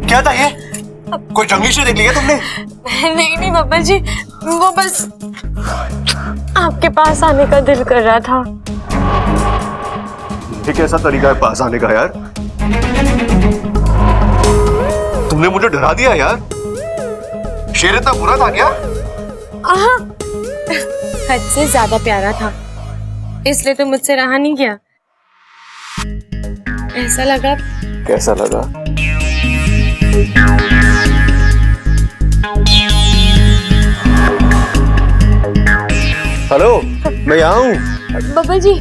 क्या था ये? कोई जंगली शेर देख लिया तुमने? नहीं नहीं बब्बल जी, वो बस आपके पास आने का दिल कर रहा था। ये कैसा तरीका है पास आने का यार? तुमने मुझे डरा दिया यार। शेर इतना बुरा था क्या? हद से ज्यादा प्यारा था, इसलिए तो मुझसे रहा नहीं गया। ऐसा लगा। कैसा लगा? हेलो, मैं यहाँ हूँ। बब्बल जी,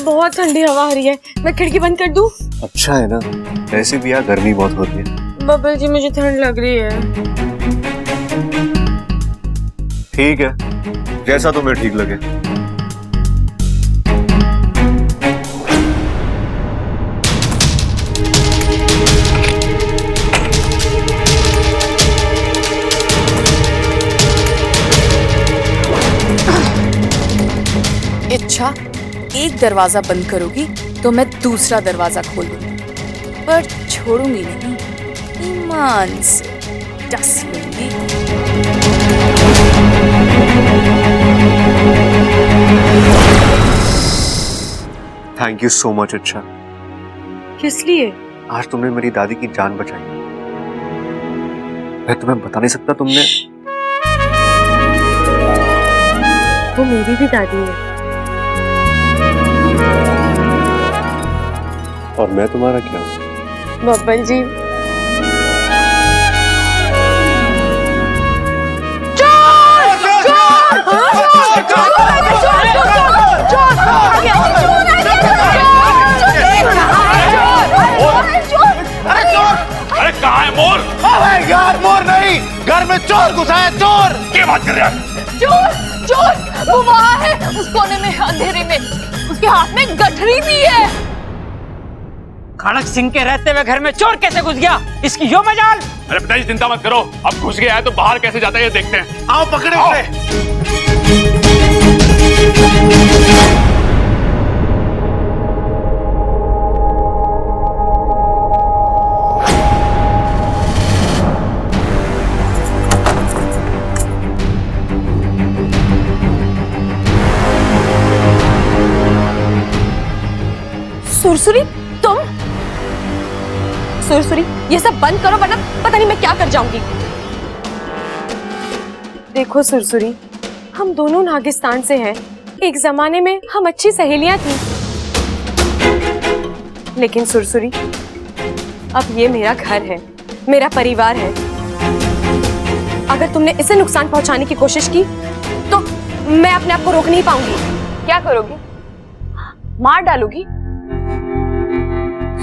बहुत ठंडी हवा आ रही है, मैं खिड़की बंद कर दूँ? अच्छा है ना, ऐसे भी यार गर्मी बहुत होती है। बब्बल जी, मुझे ठंड लग रही है। ठीक है, जैसा तुम्हें ठीक लगे। इच्छा, एक दरवाजा बंद करोगी तो मैं दूसरा दरवाजा खोल दूंगी, पर छोड़ूंगी नहीं, ईमान से डस लूंगी। थैंक यू सो मच इच्छा। किस लिए? आज तुमने मेरी दादी की जान बचाई। मैं तुम्हें बता नहीं सकता, तुमने। वो मेरी भी दादी है। और मैं तुम्हारा क्या हूँ? बब्बल जी, अरे कहाँ है मोर? अरे यार, मोर नहीं, घर में चोर घुसा है। चोर? क्या बात कर रहे हैं? चोर चोर, वो वहाँ है उस कोने में अंधेरे में, उसके हाथ में गठरी भी है। खड़क सिंह के रहते हुए घर में चोर कैसे घुस गया? इसकी यो मजाल। अरे पिताजी चिंता मत करो, अब घुस गया है तो बाहर कैसे जाता है ये देखते हैं। आओ पकड़े उसे। सुरसुरी, तुम? सुरसुरी, ये सब बंद करो वरना पता नहीं मैं क्या कर जाऊंगी। देखो सुरसुरी, हम दोनों नागिस्तान से हैं। एक जमाने में हम अच्छी सहेलियां थी, लेकिन सुरसुरी, अब ये मेरा घर है, मेरा परिवार है। अगर तुमने इसे नुकसान पहुंचाने की कोशिश की तो मैं अपने आप को रोक नहीं पाऊंगी। क्या करोगी? मार डालोगी?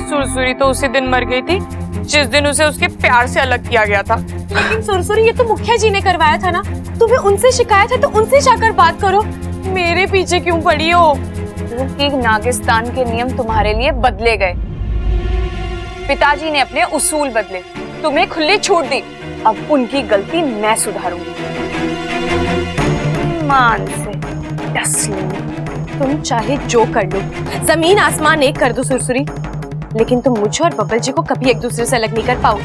सुरसुरी तो उसी दिन मर गई थी जिस दिन उसे उसके प्यार से अलग किया गया था। लेकिन सुरसुरी, ये तो मुखिया जी ने करवाया था ना, तुम्हें उनसे शिकायत है तो उनसे जाकर बात करो, मेरे पीछे क्यों पड़ी हो? क्योंकि नागिस्तान के नियम तुम्हारे लिए बदले गए, पिताजी ने अपने उसूल बदले, तुम्हें खुली छूट दी। अब उनकी गलती मैं सुधारूंगी। ईमान से डस लूंगी। तुम चाहे जो कर लो, जमीन आसमान एक कर दो सुरसुरी, लेकिन तुम मुझे और बब्बल जी को कभी एक दूसरे से अलग नहीं कर पाओगे।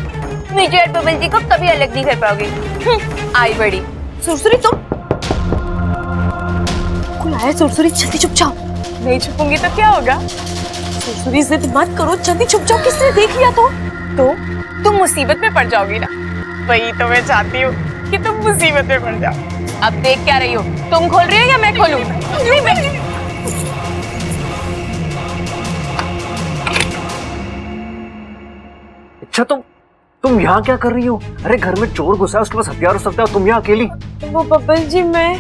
मुझे और बब्बल जी को कभी अलग नहीं कर पाओगे। आई बड़ी सुरसुरी, तुम कोई आया? सुरसुरी, जल्दी छुप जाओ। नहीं छुपूंगी तो क्या होगा? सुरसुरी, जिद मत करो, जल्दी छुप जाओ, किसने देख लिया तो तुम मुसीबत में पड़ जाओगी ना। वही तो मैं चाहती हूँ कि तुम मुसीबत में पड़ जाओ। अब देख क्या रही हो? तुम खोल रही हो या मैं खोलूं? नहीं, मैं अच्छा, तुम यहाँ क्या कर रही हो? अरे घर में चोर घुसा है, उसके पास हथियार हो सकता है, तुम यहाँ अकेली? वो बब्बल जी, मैं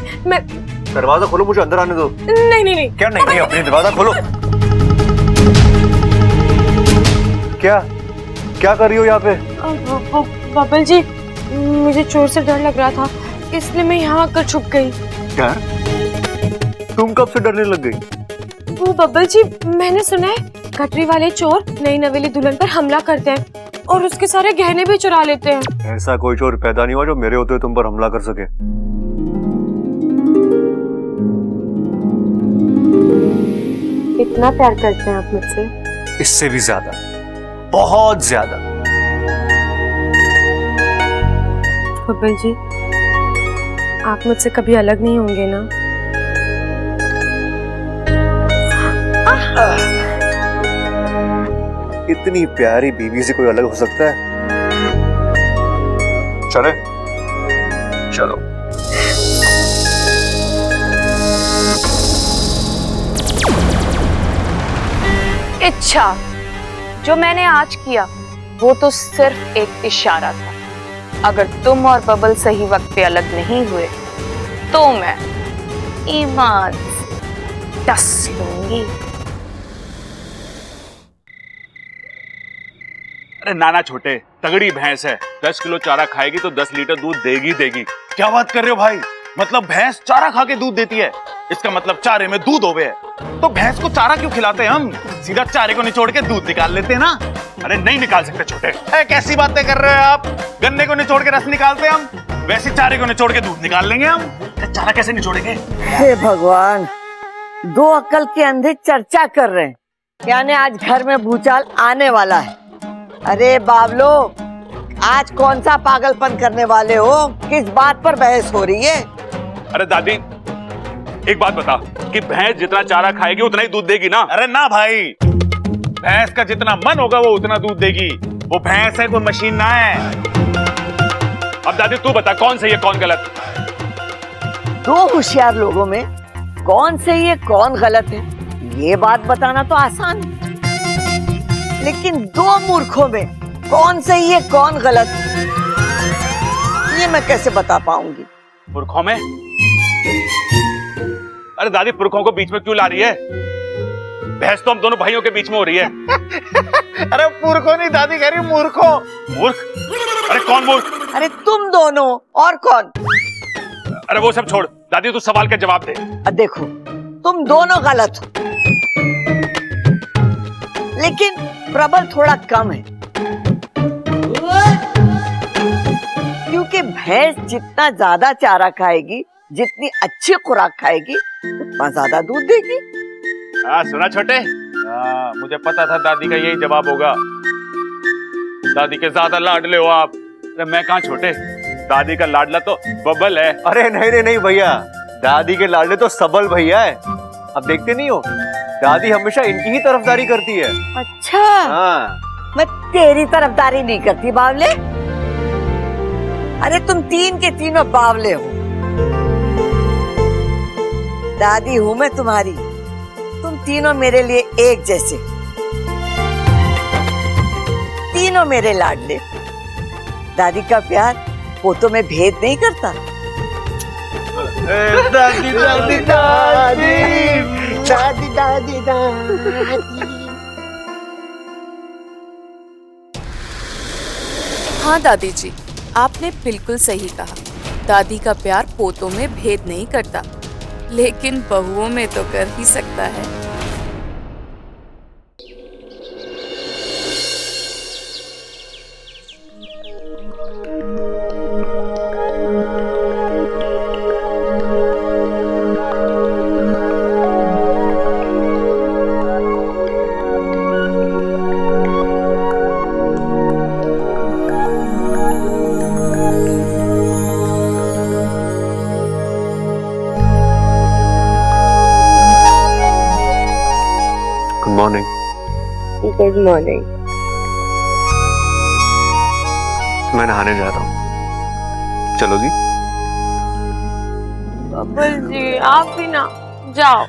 दरवाजा खोलो, मुझे अंदर आने दो। नहीं नहीं नहीं। क्या नहीं नहीं? अपनी दरवाजा खोलो। क्या क्या कर रही हो यहाँ पे? बब्बल जी, मुझे चोर से डर लग रहा था, इसलिए मैं यहाँ आकर छुप गई। डर? तुम कब से डरने लग गई? वो बब्बल जी, मैंने सुना है गठरी वाले चोर नई नवेली दुल्हन पर हमला करते हैं और उसके सारे गहने भी चुरा लेते हैं। ऐसा कोई चोर पैदा नहीं हुआ जो मेरे होते हुए तुम पर हमला कर सके। इतना प्यार करते हैं आप मुझसे? इससे भी ज्यादा, बहुत ज्यादा। बब्बल जी, आप मुझसे कभी अलग नहीं होंगे ना? इतनी प्यारी बीवी से कोई अलग हो सकता है? चले चलो। इच्छा जो मैंने आज किया वो तो सिर्फ एक इशारा था। अगर तुम और बबल सही वक्त पे अलग नहीं हुए तो मैं ईमान से डस लूंगी। अरे नाना छोटे, तगड़ी भैंस है, 10 किलो चारा खाएगी तो 10 लीटर दूध देगी देगी। क्या बात कर रहे हो भाई? मतलब भैंस चारा खा के दूध देती है? इसका मतलब चारे में दूध होवे है। तो भैंस को चारा क्यों खिलाते हैं हम? सीधा चारे को निचोड़ के दूध निकाल लेते हैं ना। अरे नहीं निकाल सकते छोटे। कैसी बातें कर रहे हो आप? गन्ने को निचोड़ के रस निकालते हैं हम, वैसे चारे को निचोड़ के दूध निकाल लेंगे हम। चारा कैसे निचोड़ेंगे? हे भगवान, दो अक्ल के अंधे चर्चा कर रहे हैं, यानी आज घर में भूचाल आने वाला है। अरे बाबलो, आज कौन सा पागलपन करने वाले हो? किस बात पर बहस हो रही है? अरे दादी, एक बात बता कि भैंस जितना चारा खाएगी उतना ही दूध देगी ना? अरे ना भाई, भैंस का जितना मन होगा वो उतना दूध देगी। वो भैंस है, कोई मशीन ना है। अब दादी तू बता, कौन सही है कौन गलत? दो होशियार लोगों में कौन सही है कौन गलत है ये बात बताना तो आसान है, लेकिन दो मूर्खों में कौन सही है कौन गलत ये मैं कैसे बता पाऊंगी? पुरखों में? अरे दादी, पुरखों को बीच में क्यों ला रही है? बहस तो हम दोनों भाइयों के बीच में हो रही है। अरे पुरखों नहीं, दादी कह रही मूर्खों। मूर्ख? अरे कौन मूर्ख? अरे तुम दोनों, और कौन? अरे वो सब छोड़ दादी, तू सवाल का जवाब दे। देखो, तुम दोनों गलत हो, लेकिन प्रबल थोड़ा कम है, क्योंकि भैंस जितना ज्यादा चारा खाएगी, जितनी अच्छी खुराक खाएगी, उतना ज्यादा दूध देगी। हाँ सुना छोटे, मुझे पता था दादी का यही जवाब होगा। दादी के ज्यादा लाडले हो आप। अरे मैं कहाँ छोटे, दादी का लाडला तो बबल है। अरे नहीं नहीं नहीं भैया, दादी के लाडले तो सबल भैया है। अब देखते नहीं हो, दादी हमेशा इनकी ही तरफदारी करती है। अच्छा, हाँ। मैं तेरी तरफदारी नहीं करती बावले। अरे तुम तीन के तीनों बावले हो। दादी हूं मैं तुम्हारी, तुम तीनों मेरे लिए एक जैसे, तीनों मेरे लाडले। दादी का प्यार पोतों में भेद नहीं करता। दादी दादी दादी दादी दादी दादी। हाँ दादी जी, आपने बिल्कुल सही कहा। दादी का प्यार पोतों में भेद नहीं करता, लेकिन बहुओं में तो कर ही सकता है। Good morning. मैं नहाने जा रहा हूँ, चलोगी? बब्बल जी आप भी ना जाओ।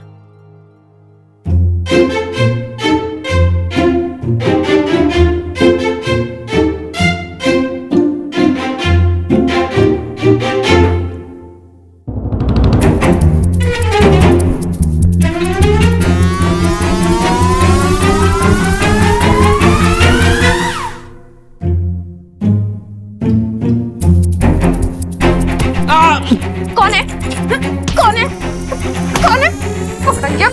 कौन है? कौन है? कौन है? पकड़ गया।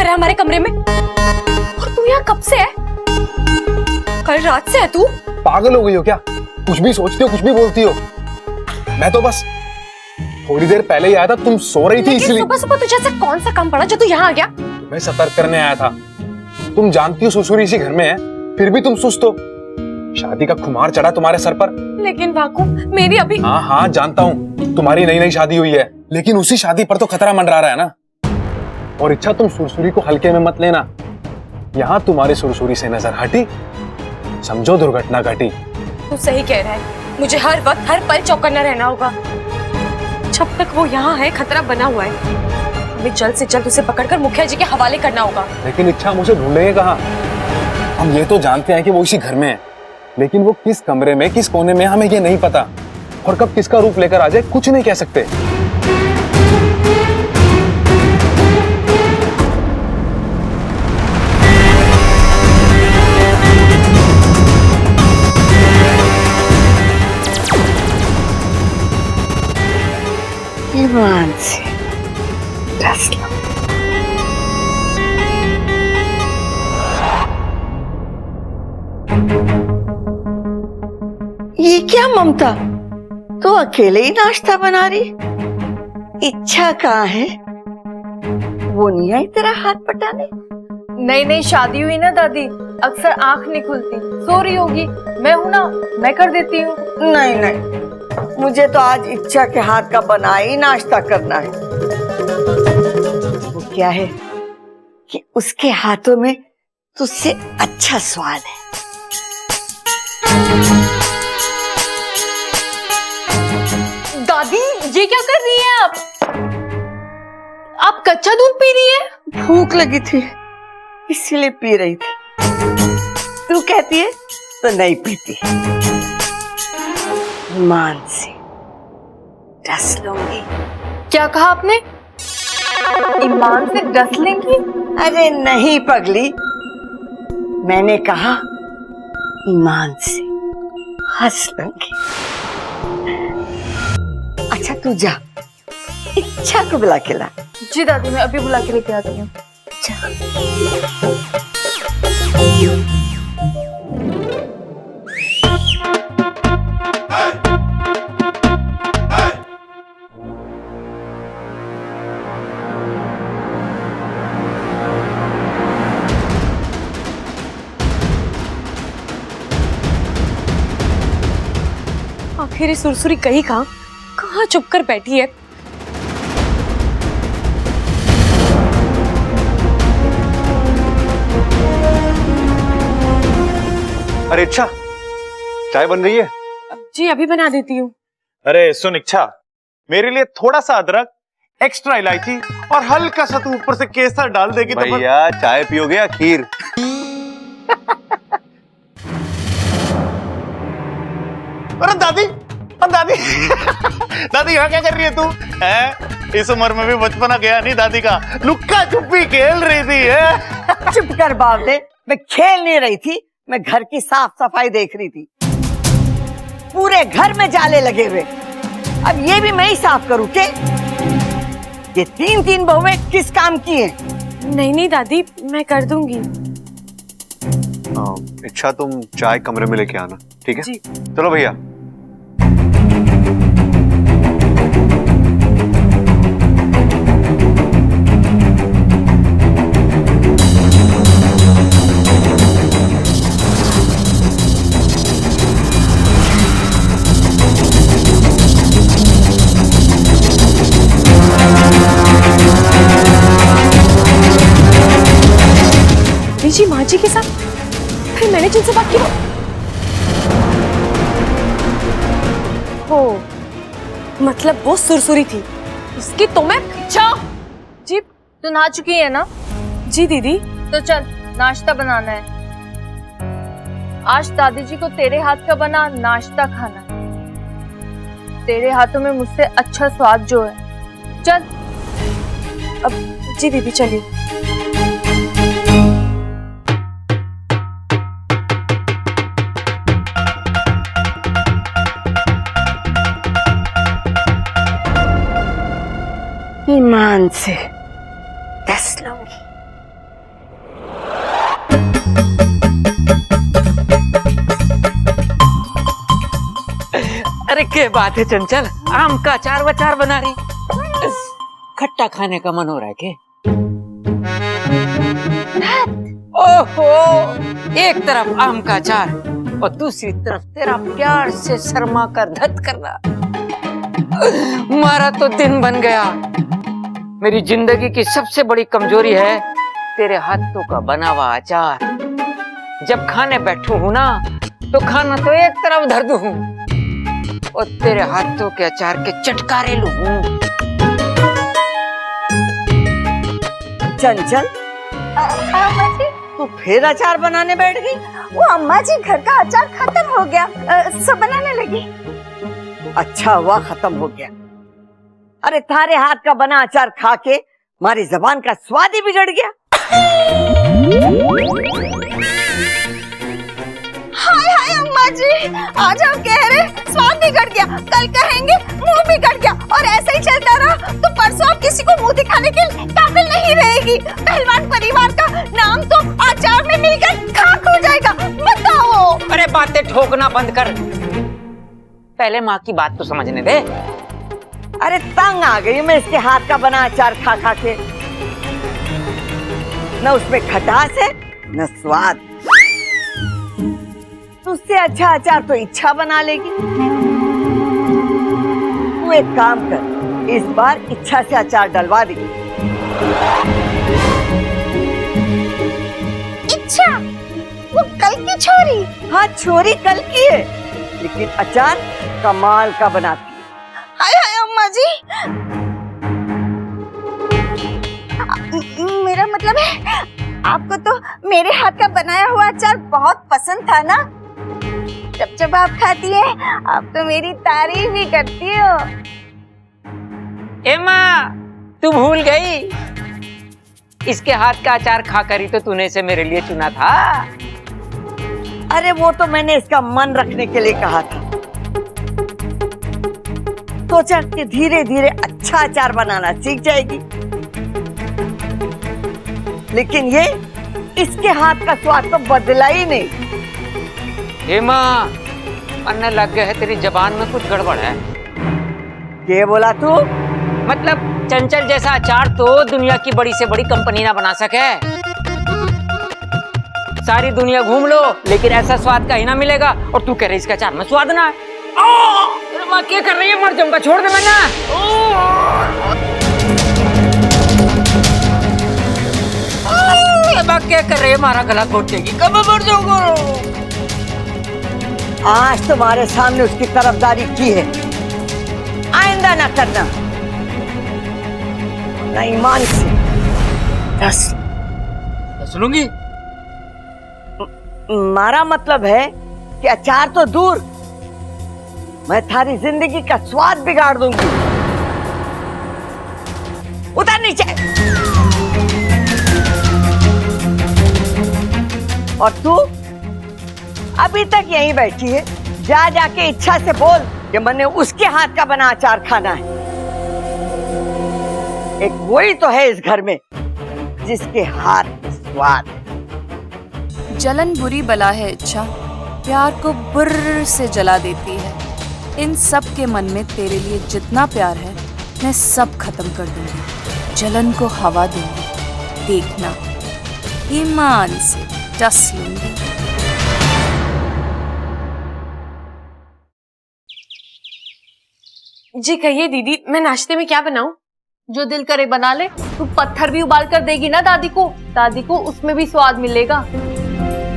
है हमारे कमरे में? और तू यहाँ कब से है? कल रात से है तू? पागल हो गई हो क्या? कुछ भी सोचती हो, कुछ भी बोलती हो। मैं तो बस थोड़ी देर पहले ही आया था, तुम सो रही थी इसलिए। सुबह सुबह तुझे ऐसा कौन सा काम पड़ा जो तू यहाँ आ गया? मैं सतर्क करने आया था। तुम जानती हो सुरसुरी इसी घर में है, फिर भी तुम सुस्त हो। शादी का खुमार चढ़ा तुम्हारे सर पर। लेकिन वाकू, मेरी अभी। हाँ हाँ जानता हूँ, तुम्हारी नई नई शादी हुई है, लेकिन उसी शादी पर तो खतरा मंडरा रहा है ना। और इच्छा, तुम सुरसुरी को हल्के में मत लेना। यहाँ तुम्हारी सुरसुरी से नजर हटी, समझो दुर्घटना घटी। तू सही कह रहा है, मुझे हर वक्त हर पल चौकन्ना रहना होगा। जब तक वो यहाँ है खतरा बना हुआ है। हमें जल्द से जल्द उसे पकड़कर मुखिया जी के हवाले करना होगा। लेकिन इच्छा, हम उसे ढूंढेंगे कहाँ? हम ये तो जानते हैं कि वो इसी घर में है, लेकिन वो किस कमरे में, किस कोने में, हमें ये नहीं पता। और कब किसका रूप लेकर आ जाए कुछ नहीं कह सकते। ईमान से डस लो। ये क्या ममता, तो अकेले ही नाश्ता बना रही? इच्छा कहाँ है? वो नहीं आई तेरा हाथ पटाने? नई नई शादी हुई ना दादी, अक्सर आंख नहीं खुलती, सो रही होगी। मैं हूं ना, मैं कर देती हूँ। नहीं नहीं, मुझे तो आज इच्छा के हाथ का बना ही नाश्ता करना है। वो क्या है कि उसके हाथों में तुझसे अच्छा स्वाद है। दादी, ये क्या कर रही हैं आप? आप कच्चा दूध पी रही हैं? भूख लगी थी इसीलिए पी रही थी। तू कहती है तो नहीं पीती। ईमान से डस लूंगी। क्या कहा आपने? ईमान से डस लेंगी? अरे नहीं पगली, मैंने कहा ईमान से हंस लूंगी। अच्छा तू जा, इच्छा को बुला के ला। जी दादी, मैं अभी बुला के लेके आती हूँ। आखिर ये सुरसुरी कहीं कहाँ चुप कर बैठी है? अरे इच्छा, चाय बन गई है? जी अभी बना देती हूँ। अरे सुन इच्छा, मेरे लिए थोड़ा सा अदरक, एक्स्ट्रा इलायची और हल्का सा तू ऊपर से केसर डाल देगी तो भैया चाय पियोगे या खीर? अरे दादी, दादी दादी यहाँ क्या कर रही है तू? है इस उम्र में भी बचपना गया नहीं दादी का, लुक्का छुपी खेल रही थी है? चुप कर बावले, मैं खेल नहीं रही थी, मैं घर की साफ सफाई देख रही थी। पूरे घर में जाले लगे हुए, अब ये भी मैं ही साफ करूं के? ये तीन तीन बहुएं किस काम की हैं? नहीं दादी, मैं कर दूंगी। इच्छा तुम चाय कमरे में लेके आना, ठीक है? जी। चलो भैया। जी माँ जी के साथ फिर मैंने जिनसे बात की वो मतलब वो सुरसुरी थी, उसकी तो मैं अच्छा जी। तू नहा चुकी है ना? जी दीदी। तो चल नाश्ता बनाना है। आज दादी जी को तेरे हाथ का बना नाश्ता खाना है। तेरे हाथों में मुझसे अच्छा स्वाद जो है। चल। अब जी दीदी चलिए। ईमान से डस लूंगी। अरे क्या बात है चंचल, आम का अचार वचार बना रही? खट्टा खाने का मन हो रहा है के? ओहो, एक तरफ आम का अचार और दूसरी तरफ तेरा प्यार से शर्मा कर धत करना। मारा तो दिन बन गया। मेरी जिंदगी की सबसे बड़ी कमजोरी है तेरे हाथों का बना हुआ अचार। जब खाने बैठू हूं ना तो खाना तो एक तरफ धर दूं और तेरे हाथों के अचार के चटकारे लूं। चंचल, तू फिर अचार बनाने बैठ गई? वो अम्मा जी घर का अचार खत्म हो गया, सब बनाने लगी। अच्छा हुआ खत्म हो गया। अरे थारे हाथ का बना अचार खा के हमारी जबान का स्वाद ही बिगड़ गया। हाय हाय अम्मा जी, आज हम कह रहे स्वाद बिगड़ गया, कल कहेंगे मुंह बिगड़ गया, और ऐसे ही चलता रहा तो परसों आप किसी को मुंह दिखाने के काबिल नहीं रहेगी। पहलवान परिवार का नाम तो अचार में मिलकर खाक हो जाएगा। बताओ। अरे बातें ठोकना बंद कर, पहले माँ की बात तो समझने दे। अरे तंग आ गई मैं इसके हाथ का बना अचार खा खा के। न उसमें खटास है न स्वाद। उससे अच्छा अचार तो इच्छा बना लेगी। तू एक काम कर, इस बार इच्छा से अचार डलवा दे। इच्छा? वो कल की छोरी? हाँ, छोरी कल की है, लेकिन अचार कमाल का बनाती है। हाय हाय अम्मा जी, मेरा मतलब है आपको तो मेरे हाथ का बनाया हुआ अचार बहुत पसंद था ना? जब जब आप खाती है आप तो मेरी तारीफ ही करती हो। एमा, तू भूल गई? इसके हाथ का अचार खाकर ही तो तूने इसे मेरे लिए चुना था। अरे वो तो मैंने इसका मन रखने के लिए कहा था। सोचा कि धीरे धीरे अच्छा अचार बनाना सीख जाएगी, लेकिन ये इसके हाथ का स्वाद तो बदला ही नहीं। हेमा, अन्ना लग गया है तेरी जबान में कुछ गड़बड़ है। ये बोला तू? मतलब चंचल जैसा अचार तो दुनिया की बड़ी से बड़ी कंपनी ना बना सके। सारी दुनिया घूम लो लेकिन ऐसा स्वाद कहीं ना मिलेगा, और तू कह रही इसका अचार में स्वाद ना है। माँ क्या कर रही है? मर जाऊंगा, छोड़ दे मैंने। क्या कर रही है? हमारा गला घोट देगी, कब मर जाऊंगा। आज तुम्हारे सामने उसकी तरफदारी की है, आइंदा ना करना, ना ईमान से सुनूंगी। मारा मतलब है कि अचार तो दूर, मैं थारी जिंदगी का स्वाद बिगाड़ दूंगी। उतर नीचे। और तू अभी तक यहीं बैठी है, जा जाके इच्छा से बोल कि मैंने उसके हाथ का बना अचार खाना है। एक वही तो है इस घर में जिसके हाथ में स्वाद है। जलन बुरी बला है इच्छा, प्यार को बुर्र से जला देती है। इन सब के मन में तेरे लिए जितना प्यार है मैं सब खत्म कर दूंगी, जलन को हवा दूंगी। देखना, ईमान से डस लूंगी। जी कहिए दीदी, मैं नाश्ते में क्या बनाऊं? जो दिल करे बना ले। तू पत्थर भी उबाल कर देगी ना दादी को उसमें भी स्वाद मिलेगा।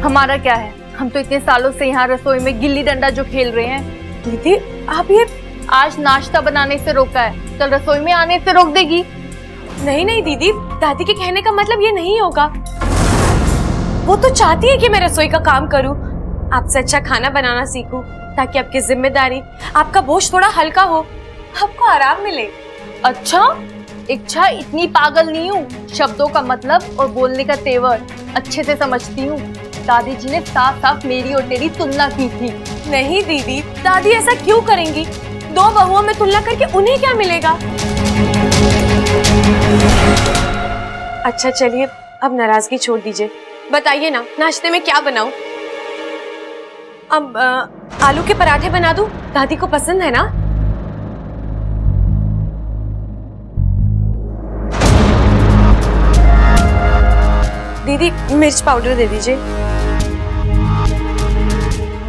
हमारा क्या है, हम तो इतने सालों से यहाँ रसोई में गिल्ली डंडा जो खेल रहे हैं। दीदी आप ये आज नाश्ता बनाने से रोका है, कल रसोई में आने से रोक देगी? नहीं नहीं दीदी, दादी के कहने का मतलब ये नहीं होगा। वो तो चाहती है कि मैं रसोई का काम करूं, आपसे अच्छा खाना बनाना सीखूं, ताकि आपकी जिम्मेदारी, आपका बोझ थोड़ा हल्का हो, आपको आराम मिले। अच्छा, इच्छा इतनी पागल नहीं हूँ। शब्दों का मतलब और बोलने का तेवर अच्छे से समझती हूँ। दादी जी ने साफ साफ मेरी और तेरी तुलना की थी। नहीं दीदी, दादी ऐसा क्यों करेंगी? दो बहुओं में तुलना करके उन्हें क्या मिलेगा? अच्छा चलिए, अब नाराजगी छोड़ दीजिए, बताइए ना, नाश्ते में क्या बनाऊं? अब आलू के पराठे बना दूं? दादी को पसंद है ना? दीदी मिर्च पाउडर दे दीजिए।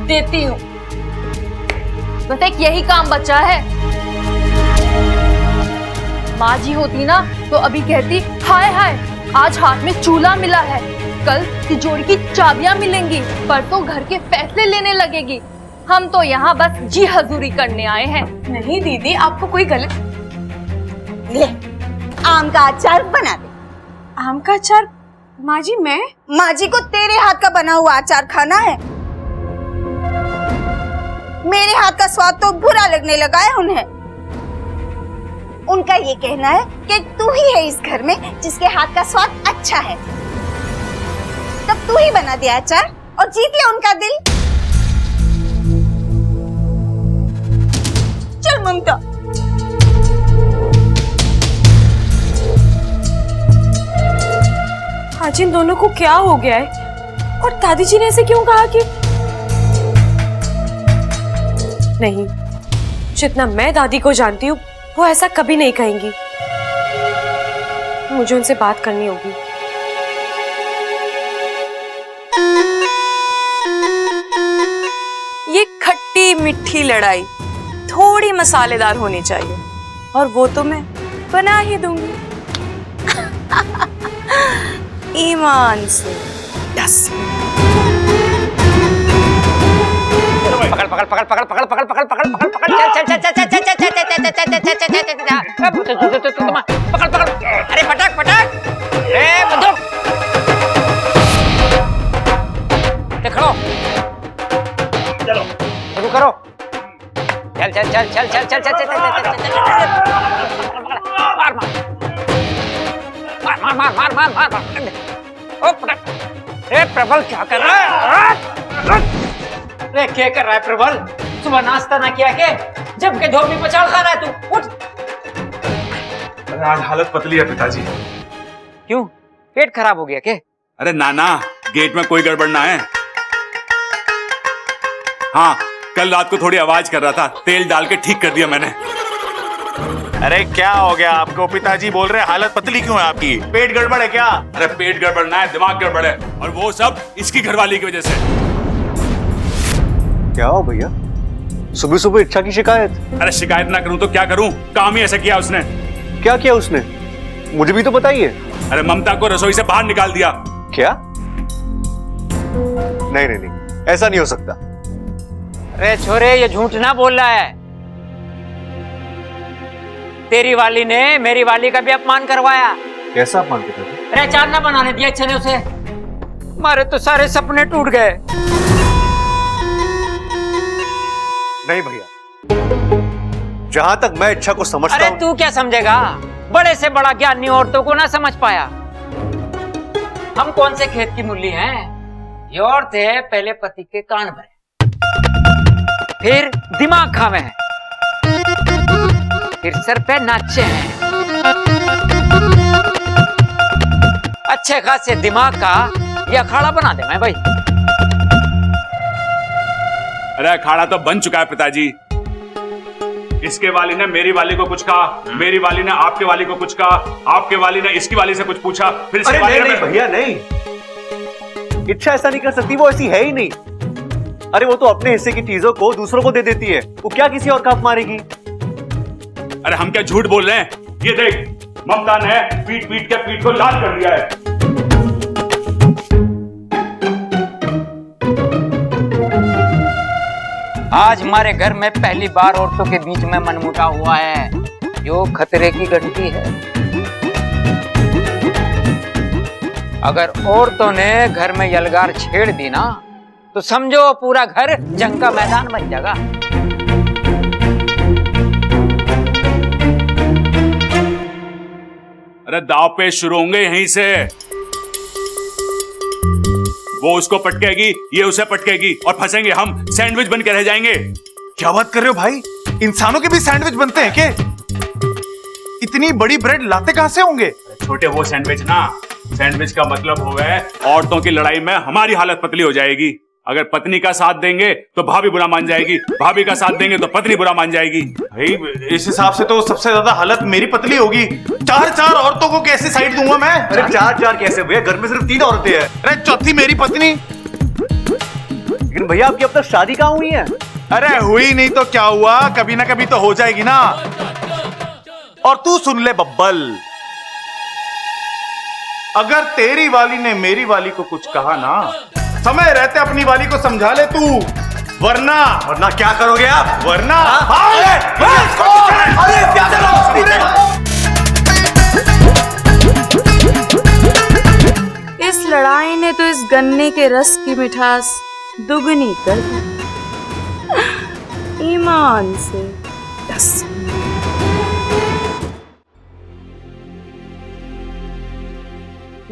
देती हूँ। बस एक यही काम बचा है। माँ जी होती ना तो अभी कहती हाय हाय आज हाथ में चूल्हा मिला है, कल तिजोरी की चाबियां मिलेंगी, परसों घर के फैसले लेने लगेगी। हम तो यहाँ बस जी हजूरी करने आए हैं। नहीं दीदी, आपको कोई गलत। ले आम का अचार बना दे। आम का अचार? माँ जी मैं? माँ जी को तेरे हाथ का बना हुआ अचार खाना है। मेरे हाथ का स्वाद तो बुरा लगने लगा है उन्हें। उनका ये कहना है कि तू ही है इस घर में जिसके हाथ का स्वाद अच्छा है। तब तू ही बना दिया अचार और जीत लिया उनका दिल। चल ममता। आज इन दोनों को क्या हो गया है? और दादी जी ने ऐसे क्यों कहा कि नहीं, जितना मैं दादी को जानती हूँ वो ऐसा कभी नहीं कहेंगी। मुझे उनसे बात करनी होगी। ये खट्टी मीठी लड़ाई थोड़ी मसालेदार होनी चाहिए, और वो तो मैं बना ही दूंगी। ईमान से। यस। पकड़ पकड़ पकड़ पकड़ पकड़ पकड़ पकड़ पकड़ पकड़ पकड़ चल चल चल चल चल चल चल चल चल पकड़ पकड़। अरे पटक पटक। ए बंदूक देखो, चलो शुरू करो। चल चल चल चल चल चल चल चल मार मार मार मार मार मार मार। ओ पटक। ए प्रबल क्या कर रहा है? अरे क्या कर रहा है प्रबल? सुबह नाश्ता ना किया के जब के धोबी पचाल खा रहा है तू? उठ। आज हालत पतली है पिताजी। क्यों, पेट खराब हो गया क्या? अरे नाना, गेट में कोई गड़बड़ ना है। हाँ, कल रात को थोड़ी आवाज कर रहा था, तेल डाल के ठीक कर दिया मैंने। अरे क्या हो गया आपको? पिताजी बोल रहे हालत पतली क्यों है आपकी? पेट गड़बड़ है क्या? अरे पेट गड़बड़ ना है, दिमाग गड़बड़ है, और वो सब इसकी घरवाली की वजह से। क्या हो भैया, सुबह सुबह इच्छा की शिकायत? अरे शिकायत ना करूं तो क्या करूं, काम ही ऐसा किया उसने। क्या किया उसने? मुझे भी तो बताइए। अरे ममता को रसोई से बाहर निकाल दिया। क्या? नहीं नहीं नहीं, ऐसा नहीं हो सकता। अरे छोरे, ये झूठ ना बोल रहा है। तेरी वाली ने मेरी वाली का भी अपमान करवाया। कैसा अपमान पिताजी? अरे अचार ना बनाने दिया अच्छे ने उसे। हमारे तो सारे सपने टूट गए। नहीं भैया, जहां तक मैं इच्छा को समझता अरे हूं। तू क्या समझेगा? बड़े से बड़ा ज्ञानी औरतों को ना समझ पाया। हम कौन से खेत की मूली हैं? ये औरत है, पहले पति के कान भरे, फिर दिमाग खावे हैं, फिर सर पे नाचे हैं। अच्छे खासे दिमाग का ये अखाड़ा बना दे मैं भाई। अरे अखाड़ा तो बन चुका है पिताजी। इसके वाली ने मेरी वाली को कुछ कहा, मेरी वाली ने आपके वाली को कुछ कहा, आपके वाली ने इसकी वाली से कुछ पूछा, फिर इसकी वाली नहीं भैया नहीं, इच्छा ऐसा नहीं कर सकती, वो ऐसी है ही नहीं। अरे वो तो अपने हिस्से की चीजों को दूसरों को दे देती है, वो क्या किसी और का हक मारेगी? अरे हम क्या झूठ बोल रहे हैं? ये देख, ममता ने पीट पीट के पीठ को लाल कर दिया है। आज हमारे घर में पहली बार औरतों के बीच में मनमुटाव हुआ है, जो खतरे की घंटी है। अगर औरतों ने घर में यलगार छेड़ दी ना, तो समझो पूरा घर जंग का मैदान बन जाएगा। अरे दाव पेच शुरू होंगे यहीं से। वो उसको पटकेगी, ये उसे पटकेगी, और फंसेंगे हम, सैंडविच बन के रह जाएंगे। क्या बात कर रहे हो भाई? इंसानों के भी सैंडविच बनते हैं क्या? इतनी बड़ी ब्रेड लाते कहां से होंगे? छोटे वो सैंडविच ना, सैंडविच का मतलब हो गया औरतों की लड़ाई में हमारी हालत पतली हो जाएगी। अगर पत्नी का साथ देंगे तो भाभी बुरा मान जाएगी, भाभी का साथ देंगे तो पत्नी बुरा मान जाएगी। भाई इस हिसाब से तो सबसे ज्यादा हालत मेरी पतली होगी। 4 औरतों को कैसे साइड दूंगा मैं? अरे 4 कैसे भैया, घर में सिर्फ 3 औरतें हैं। अरे चौथी मेरी पत्नी। लेकिन भैया आपकी अब तक शादी कहाँ हुई है? अरे हुई नहीं तो क्या हुआ, कभी ना कभी तो हो जाएगी ना। और तू सुन ले बब्बल, अगर तेरी वाली ने मेरी वाली को कुछ कहा ना, समय रहते अपनी वाली को समझा ले तू, वरना क्या करोगे आप? वरना इस लड़ाई ने तो इस गन्ने के रस की मिठास दुगनी कर दी। ईमान से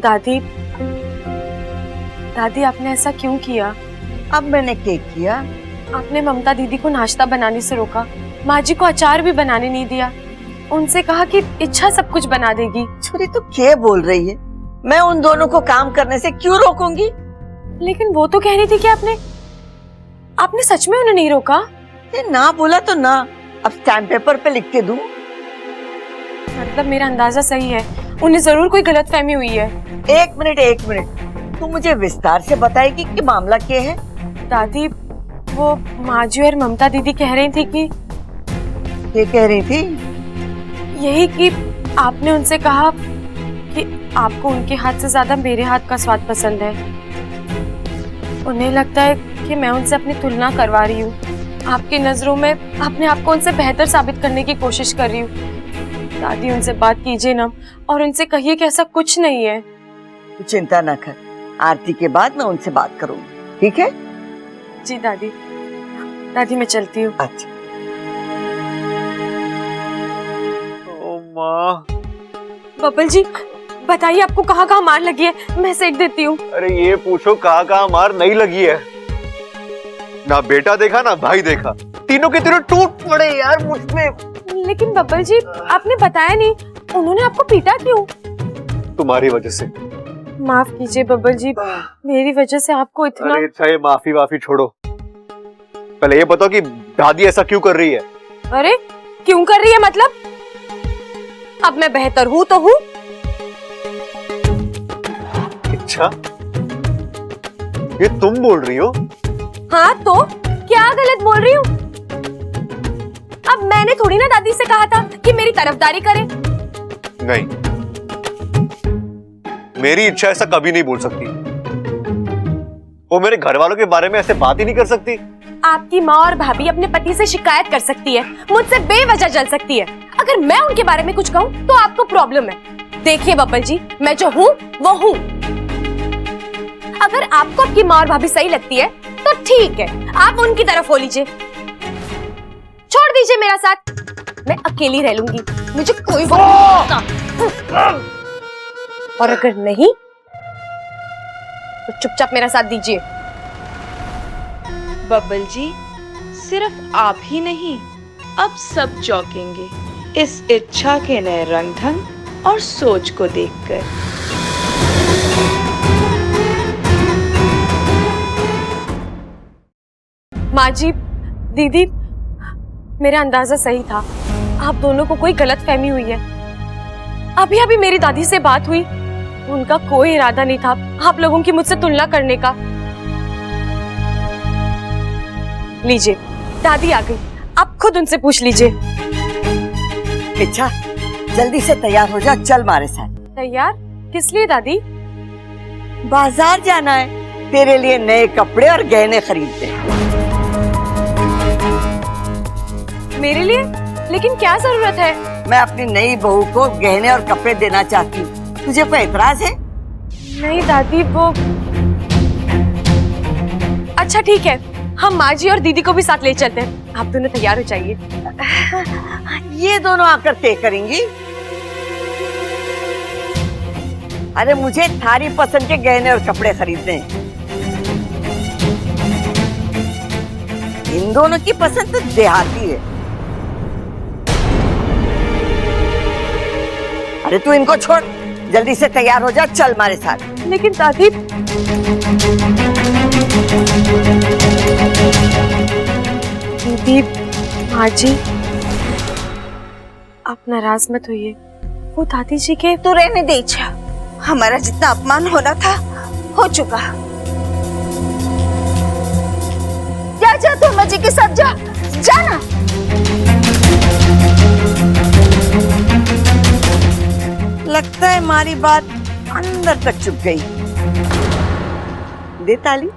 दादी, दादी आपने ऐसा क्यों किया? अब मैंने क्या किया? आपने ममता दीदी को नाश्ता बनाने से रोका, माँ जी को अचार भी बनाने नहीं दिया, उनसे कहा कि इच्छा सब कुछ बना देगी। छुरी तो क्या बोल रही है? मैं उन दोनों को काम करने से क्यों रोकूंगी? लेकिन वो तो कह रही थी कि आपने सच में उन्हें नहीं रोका। ये ना बोला तो ना, अब स्टैम्प पेपर पे लिख के दूं? मतलब मेरा अंदाजा सही है, उन्हें जरूर कोई गलतफहमी हुई है। एक मिनट, तू मुझे विस्तार से बताएगी कि मामला क्या है? दादी, वो माँ जी और ममता दीदी कह रही थी कि ये कह रही थी यही कि आपने उनसे कहा कि आपको उनके हाथ से ज्यादा मेरे हाथ का स्वाद पसंद है। उन्हें लगता है कि मैं उनसे अपनी तुलना करवा रही हूँ, आपकी नजरों में अपने आप को उनसे बेहतर साबित करने की कोशिश कर रही हूँ। दादी उनसे बात कीजिए ना और उनसे कहिए कि ऐसा कुछ नहीं है। तू चिंता ना कर, आरती के बाद मैं उनसे बात करूंगी, ठीक है? जी दादी, दादी मैं चलती हूँ। अच्छा। ओ माँ। बबल जी बताइए, आपको कहाँ कहाँ मार लगी है? मैं सेक देती हूँ। अरे ये पूछो कहाँ कहाँ मार नहीं लगी है। ना बेटा देखा ना भाई देखा, तीनों के तीनों टूट पड़े यार मुझमें। लेकिन बब्बल जी आपने बताया नहीं, उन्होंने आपको पीटा क्यों? तुम्हारी वजह से। माफ कीजिए बब्बल जी, मेरी वजह से आपको इतना। अरे अच्छा ये माफी छोड़ो, पहले ये बताओ कि दादी ऐसा क्यों कर रही है? अरे क्यों कर रही है मतलब? अब मैं बेहतर हूँ तो हूँ। अच्छा ये तुम बोल रही हो? हाँ तो क्या गलत बोल रही हूँ? अब मैंने थोड़ी ना दादी से कहा था कि मेरी तरफदारी करे। नहीं, मेरी इच्छा ऐसा कभी नहीं बोल सकती। वो मेरे घर वालों के बारे में ऐसे बात ही नहीं कर सकती। आपकी माँ और भाभी अपने पति से शिकायत कर सकती है, मुझसे बेवजह जल सकती है। अगर मैं उनके बारे में कुछ कहूँ तो आपको प्रॉब्लम है। देखिए बब्बल जी, मैं जो हूँ वो हूँ। अगर आपको आपकी माँ और भाभी सही लगती है तो ठीक है, आप उनकी तरफ हो लीजिए, छोड़ दीजिए मेरा साथ, मैं अकेली रह लूंगी, मुझे कोई और अगर नहीं तो चुपचाप मेरा साथ दीजिए। बब्बल जी, सिर्फ आप ही नहीं, अब सब चौंकेंगे इस इच्छा के नए रंग ढंग और सोच को देखकर। माँ जी, दीदी, मेरा अंदाजा सही था, आप दोनों को कोई गलतफहमी हुई है। अभी अभी मेरी दादी से बात हुई, उनका कोई इरादा नहीं था आप लोगों की मुझसे तुलना करने का। लीजिए, दादी आ गई, आप खुद उनसे पूछ लीजिए। अच्छा जल्दी से तैयार हो जा, चल मारे साथ। तैयार किस लिए दादी? बाजार जाना है, तेरे लिए नए कपड़े और गहने खरीदते हैं। मेरे लिए? लेकिन क्या जरूरत है? मैं अपनी नई बहू को गहने और कपड़े देना चाहती हूँ, तुझे कोई एतराज है? नहीं दादी, वो अच्छा ठीक है, हम माँ जी और दीदी को भी साथ ले चलते हैं, आप दोनों तैयार हो जाइए। ये दोनों आकर तय करेंगी? अरे मुझे थारी पसंद के गहने और कपड़े खरीदने हैं, इन दोनों की पसंद तो देहाती है। अरे तू इनको छोड़, जल्दी से तैयार हो जा, चल हमारे साथ। लेकिन दादी, दीदी, माँ जी, आप नाराज मत होइए। वो दादी जी के तू रहने दे इच्छा, हमारा जितना अपमान होना था हो चुका। जा जा तू अम्मा जी के साथ जा, जाना। लगता है हमारी बात अंदर तक चुप गई। दे ताली।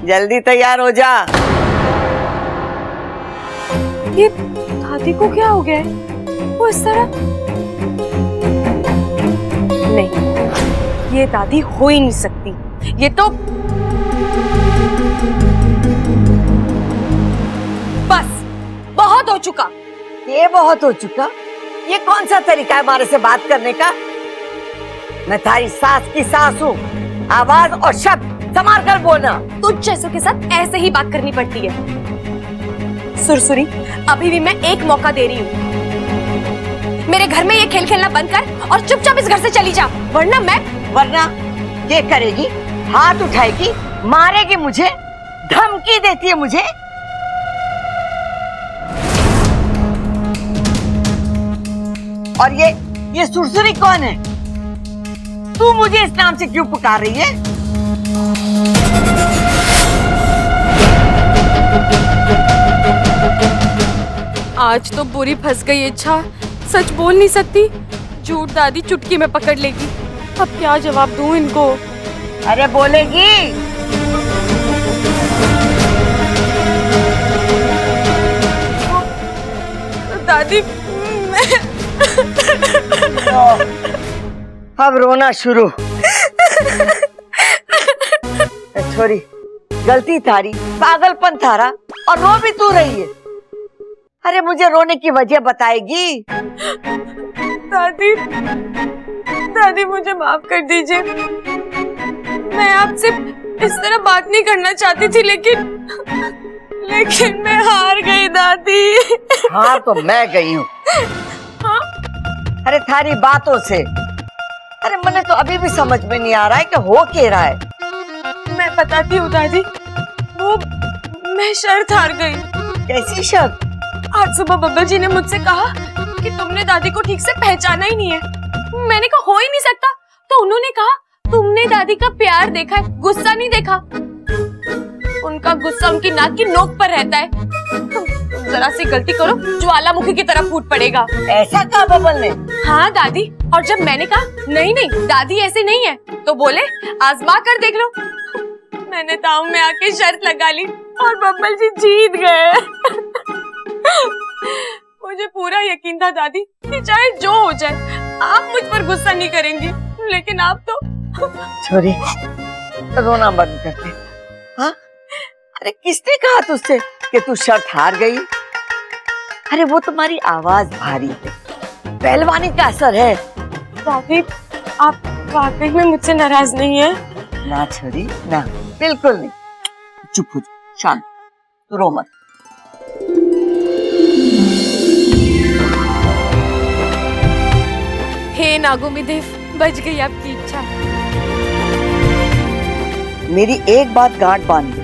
जल्दी तैयार हो जा। ये दादी को क्या हो गया है? वो इस तरह नहीं, ये दादी हो ही नहीं सकती। ये तो बस बहुत हो चुका। ये बहुत हो चुका? ये कौन सा तरीका है हमारे से बात करने का? मैं तारी सास की सास हूँ। आवाज और शब्द संभाल कर बोलना। तुझ जैसों के साथ ऐसे ही बात करनी पड़ती है। सुरसुरी, अभी भी मैं एक मौका दे रही हूँ। मेरे घर में ये खेल खेलना बंद कर और चुपचाप इस घर से चली जा, वरना ये करेगी, हाथ उठाएगी, मारेगी मुझे, धमकी देती है मुझे। और ये सुरसुरी कौन है? तू मुझे इस नाम से क्यों पुकार रही है? आज तो बुरी फंस गई इच्छा। सच बोल नहीं सकती, झूठ दादी चुटकी में पकड़ लेगी। अब क्या जवाब दूं इनको? अरे बोलेगी। दादी, अब रोना शुरू। छोरी, गलती थारी, पागलपन थारा, और रो भी तू रही है। अरे मुझे रोने की वजह बताएगी? दादी मुझे माफ कर दीजिए। मैं आपसे इस तरह बात नहीं करना चाहती थी, लेकिन मैं हार गई दादी। हाँ तो मैं गई हूँ। हाँ? अरे थारी बातों से, अरे मुझे तो अभी भी समझ में नहीं आ रहा है कि हो क्या रहा है। मैं बताती हूँ दादी, वो मैं शर्त हार गई। कैसी शर्त? आज सुबह बब्बल जी ने मुझसे कहा कि तुमने दादी को ठीक से पहचाना ही नहीं है। मैंने कहा हो ही नहीं सकता, तो उन्होंने कहा तुमने दादी का प्यार देखा है, गुस्सा नहीं देखा। उनका गुस्सा उनकी नाक की नोक पर रहता है। तुम जरा सी गलती करो, ज्वालामुखी की तरफ फूट पड़ेगा। ऐसा कहा बब्बल ने? हाँ दादी, और जब मैंने कहा नहीं दादी ऐसे नहीं है, तो बोले आजमा कर देख लो। मैंने ताऊ में आके शर्त लगा ली और बब्बल जी जीत गए। मुझे पूरा यकीन था दादी कि चाहे जो हो जाए आप मुझ पर गुस्सा नहीं करेंगी, लेकिन आप तो। छोरी, रोना बंद करते। हाँ? अरे किसने कहा तुझसे कि तू शर्त हार गई? अरे वो तुम्हारी आवाज भारी है, पहलवानी का असर है। दादी, आप वाकई में मुझसे नाराज नहीं है? ना छोरी, ना, बिल्कुल नहीं। चुप हो जा, शांत, तू रो मत। हे नागोमी देव, बच गई आपकी इच्छा। मेरी एक बात गांठ बांध दे,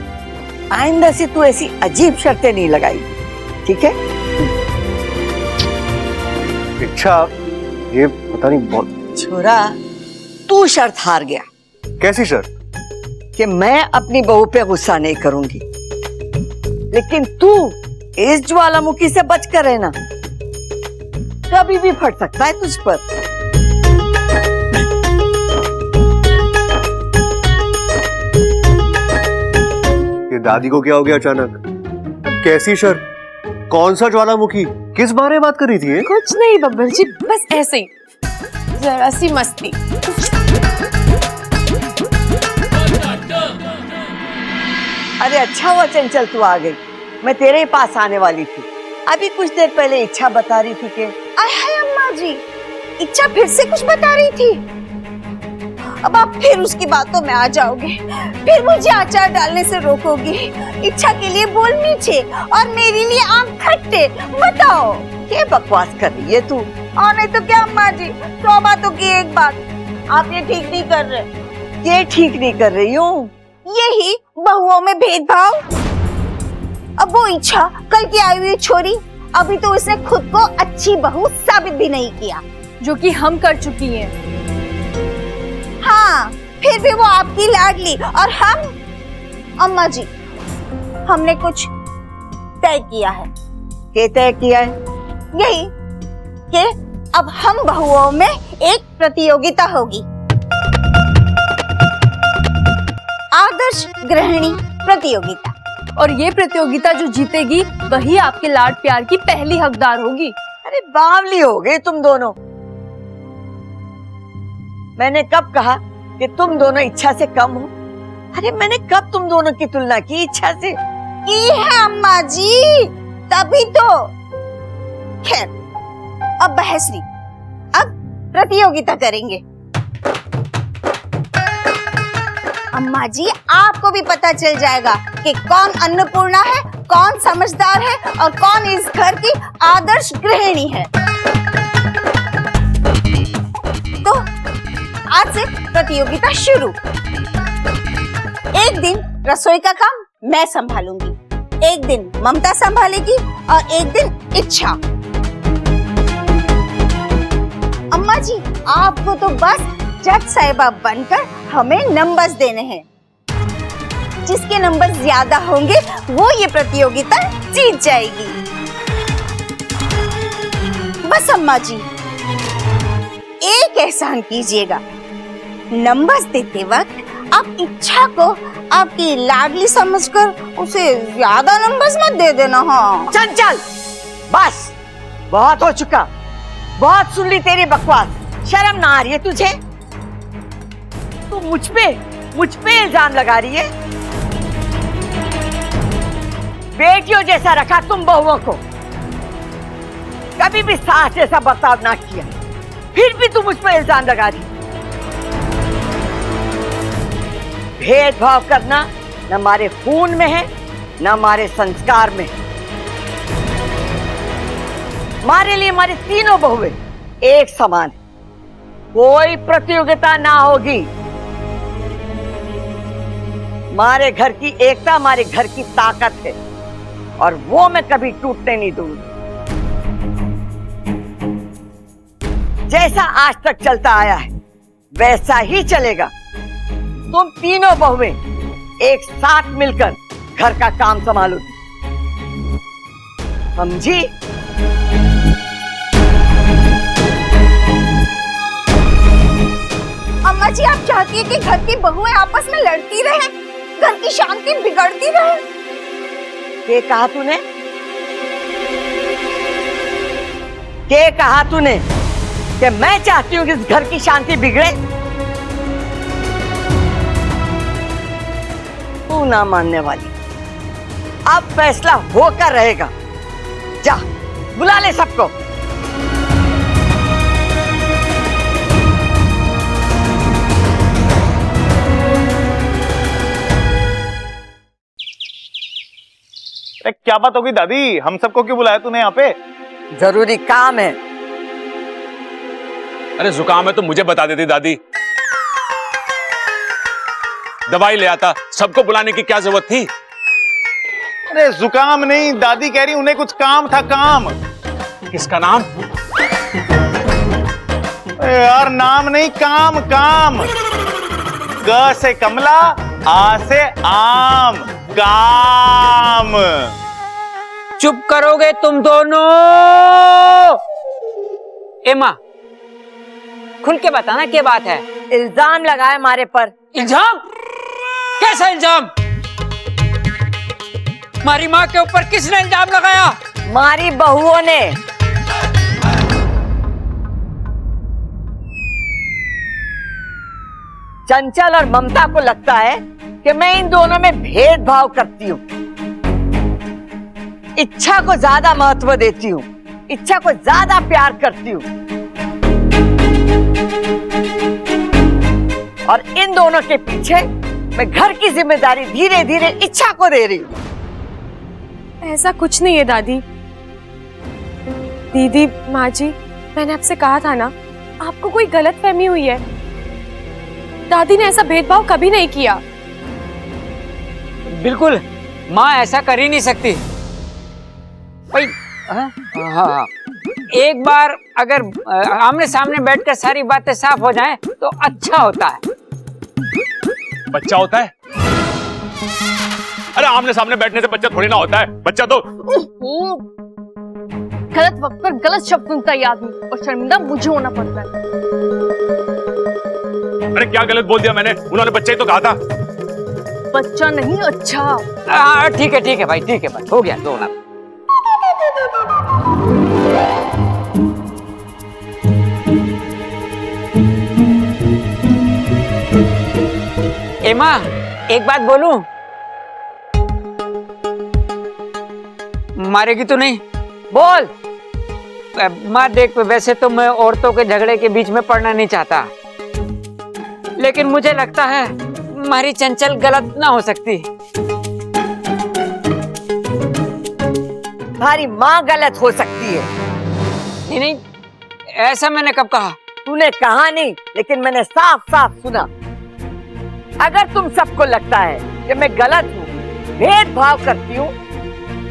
आइंदा से तू ऐसी अजीब शर्तें नहीं लगाएगी, ठीक है? इच्छा, ये पता नहीं बहुत। छोरा, तू शर्त हार गया। कैसी शर्त? कि मैं अपनी बहू पे गुस्सा नहीं करूंगी, लेकिन तू इस ज्वालामुखी से बचकर रहना, कभी भी फट सकता है तुझ पर। ये दादी को क्या हो गया अचानक? कैसी शर्त? कौन सा ज्वालामुखी? किस बारे में बात कर रही थी ये? कुछ नहीं बब्बल जी, बस ऐसे ही जरा सी मस्ती। अरे अच्छा हुआ चंचल तू आ गई, मैं तेरे ही पास आने वाली थी। अभी कुछ देर पहले इच्छा बता रही थी कि आय हाय अम्मा जी, इच्छा फिर से कुछ बता रही थी। अब आप फिर उसकी बातों में आ जाओगे, फिर मुझे अचार डालने से रोकोगे। इच्छा के लिए बोल मीठे और मेरे लिए आम खट्टे। बताओ ये बकवास कर रही है तू? और नहीं तो क्या अम्मा जी, 100 बातों की एक बात, आप ये ठीक नहीं कर रहे। ये ठीक नहीं कर रही हूँ। यही बहुओं में भेदभाव। अब वो इच्छा कल की आई हुई छोरी, अभी तो उसने खुद को अच्छी बहू साबित भी नहीं किया, जो कि हम कर चुकी हैं। हाँ, फिर भी वो आपकी लाडली और हम। अम्मा जी, हमने कुछ तय किया है। क्या तय किया है? यही कि अब हम बहुओं में एक प्रतियोगिता होगी, आदर्श गृहिणी प्रतियोगिता। और ये प्रतियोगिता जो जीतेगी वही आपके लाड प्यार की पहली हकदार होगी। अरे बावली हो गए तुम दोनों। मैंने कब कहा कि तुम दोनों इच्छा से कम हो? अरे मैंने कब तुम दोनों की तुलना की इच्छा से? की है अम्मा जी, तभी तो। खैर, अब बहस नहीं, अब प्रतियोगिता करेंगे। अम्मा जी, आपको भी पता चल जाएगा कि कौन अन्नपूर्णा है, कौन समझदार है और कौन इस घर की आदर्श गृहिणी है। तो आज से प्रतियोगिता शुरू। एक दिन रसोई का काम मैं संभालूंगी, एक दिन ममता संभालेगी और एक दिन इच्छा। अम्मा जी, आपको तो बस जज साहिबा बनकर हमें नंबर्स देने हैं। जिसके नंबर ज्यादा होंगे वो ये प्रतियोगिता जीत जाएगी। बस अम्मा जी, एक एहसान कीजिएगा, नंबर्स देते वक्त आप इच्छा को आपकी लाडली समझकर उसे ज्यादा नंबर्स मत दे देना। हाँ चंचल, बस बहुत हो चुका, बहुत सुन ली तेरी बकवास। शर्म ना आ रही है तुझे? तू मुझ पे इल्जाम लगा रही है। बेटियों जैसा रखा तुम बहुओं को, कभी भी सास जैसा बर्ताव ना किया, फिर भी तू मुझ पे इल्जाम लगा रही। भेदभाव करना न हमारे खून में है न हमारे संस्कार में। हमारे लिए हमारी तीनों बहुएं एक समान है, कोई प्रतियोगिता ना होगी। हमारे घर की एकता हमारे घर की ताकत है और वो मैं कभी टूटने नहीं दूंगी। जैसा आज तक चलता आया है वैसा ही चलेगा। तुम तीनों बहुएं एक साथ मिलकर घर का काम संभालोगी, समझी? अम्मा जी, आप चाहती है कि घर की बहुएं आपस में लड़ती रहें, घर की शांति बिगड़ती रहे? क्या कहा तूने? क्या कहा तूने कि मैं चाहती हूँ कि इस घर की शांति बिगड़े? तू ना मानने वाली। अब फैसला होकर रहेगा। जा बुला ले सबको। अरे क्या बात होगी दादी, हम सबको क्यों बुलाया तूने यहाँ पे? जरूरी काम है। अरे जुकाम है तो मुझे बता देती दादी, दवाई ले आता। सबको बुलाने की क्या जरूरत थी? अरे जुकाम नहीं, दादी कह रही उन्हें कुछ काम था, काम। किसका नाम? अरे यार नाम नहीं, काम काम। क से कमला, आ से आम, काम। चुप करोगे तुम दोनों? एमा, खुल के बताना क्या बात है? इल्जाम लगाए हमारे पर। इल्जाम? कैसा इल्जाम? हमारी माँ के ऊपर किसने इल्जाम लगाया? हमारी बहुओं ने। चंचल और ममता को लगता है कि मैं इन दोनों में भेदभाव करती हूँ, इच्छा को ज्यादा महत्व देती हूँ, इच्छा को ज्यादा प्यार करती हूँ। और इन दोनों के पीछे मैं घर की जिम्मेदारी धीरे धीरे इच्छा को दे रही हूँ। ऐसा कुछ नहीं है दादी। दीदी, माँ जी, मैंने आपसे कहा था ना, आपको कोई गलतफहमी हुई है। दादी ने ऐसा भेदभाव कभी नहीं किया। बिल्कुल, माँ ऐसा कर ही नहीं सकती भाई। हाँ, एक बार अगर आमने सामने बैठकर सारी बातें साफ हो जाएं तो अच्छा होता है। बच्चा होता है? अरे आमने सामने बैठने से बच्चा थोड़ी ना होता है। बच्चा तो गलत वक्त पर गलत शब्द सुनता है आदमी, और शर्मिंदा मुझे होना पड़ता है। अरे क्या गलत बोल दिया मैंने? उन्होंने बच्चा ही तो कहा था। बच्चा नहीं, अच्छा। ठीक है भाई, ठीक है भाई, हो गया दो ना। माँ, एक बात बोलूं? मारेगी तो नहीं? बोल। माँ देख, वैसे तो मैं औरतों के झगड़े के बीच में पड़ना नहीं चाहता, लेकिन मुझे लगता है हमारी चंचल गलत ना हो सकती। तुम्हारी माँ गलत हो सकती है। नहीं नहीं, ऐसा मैंने कब कहा? तूने कहा नहीं, लेकिन मैंने साफ साफ सुना। अगर तुम सबको लगता है कि मैं गलत हूँ, भेदभाव करती हूँ,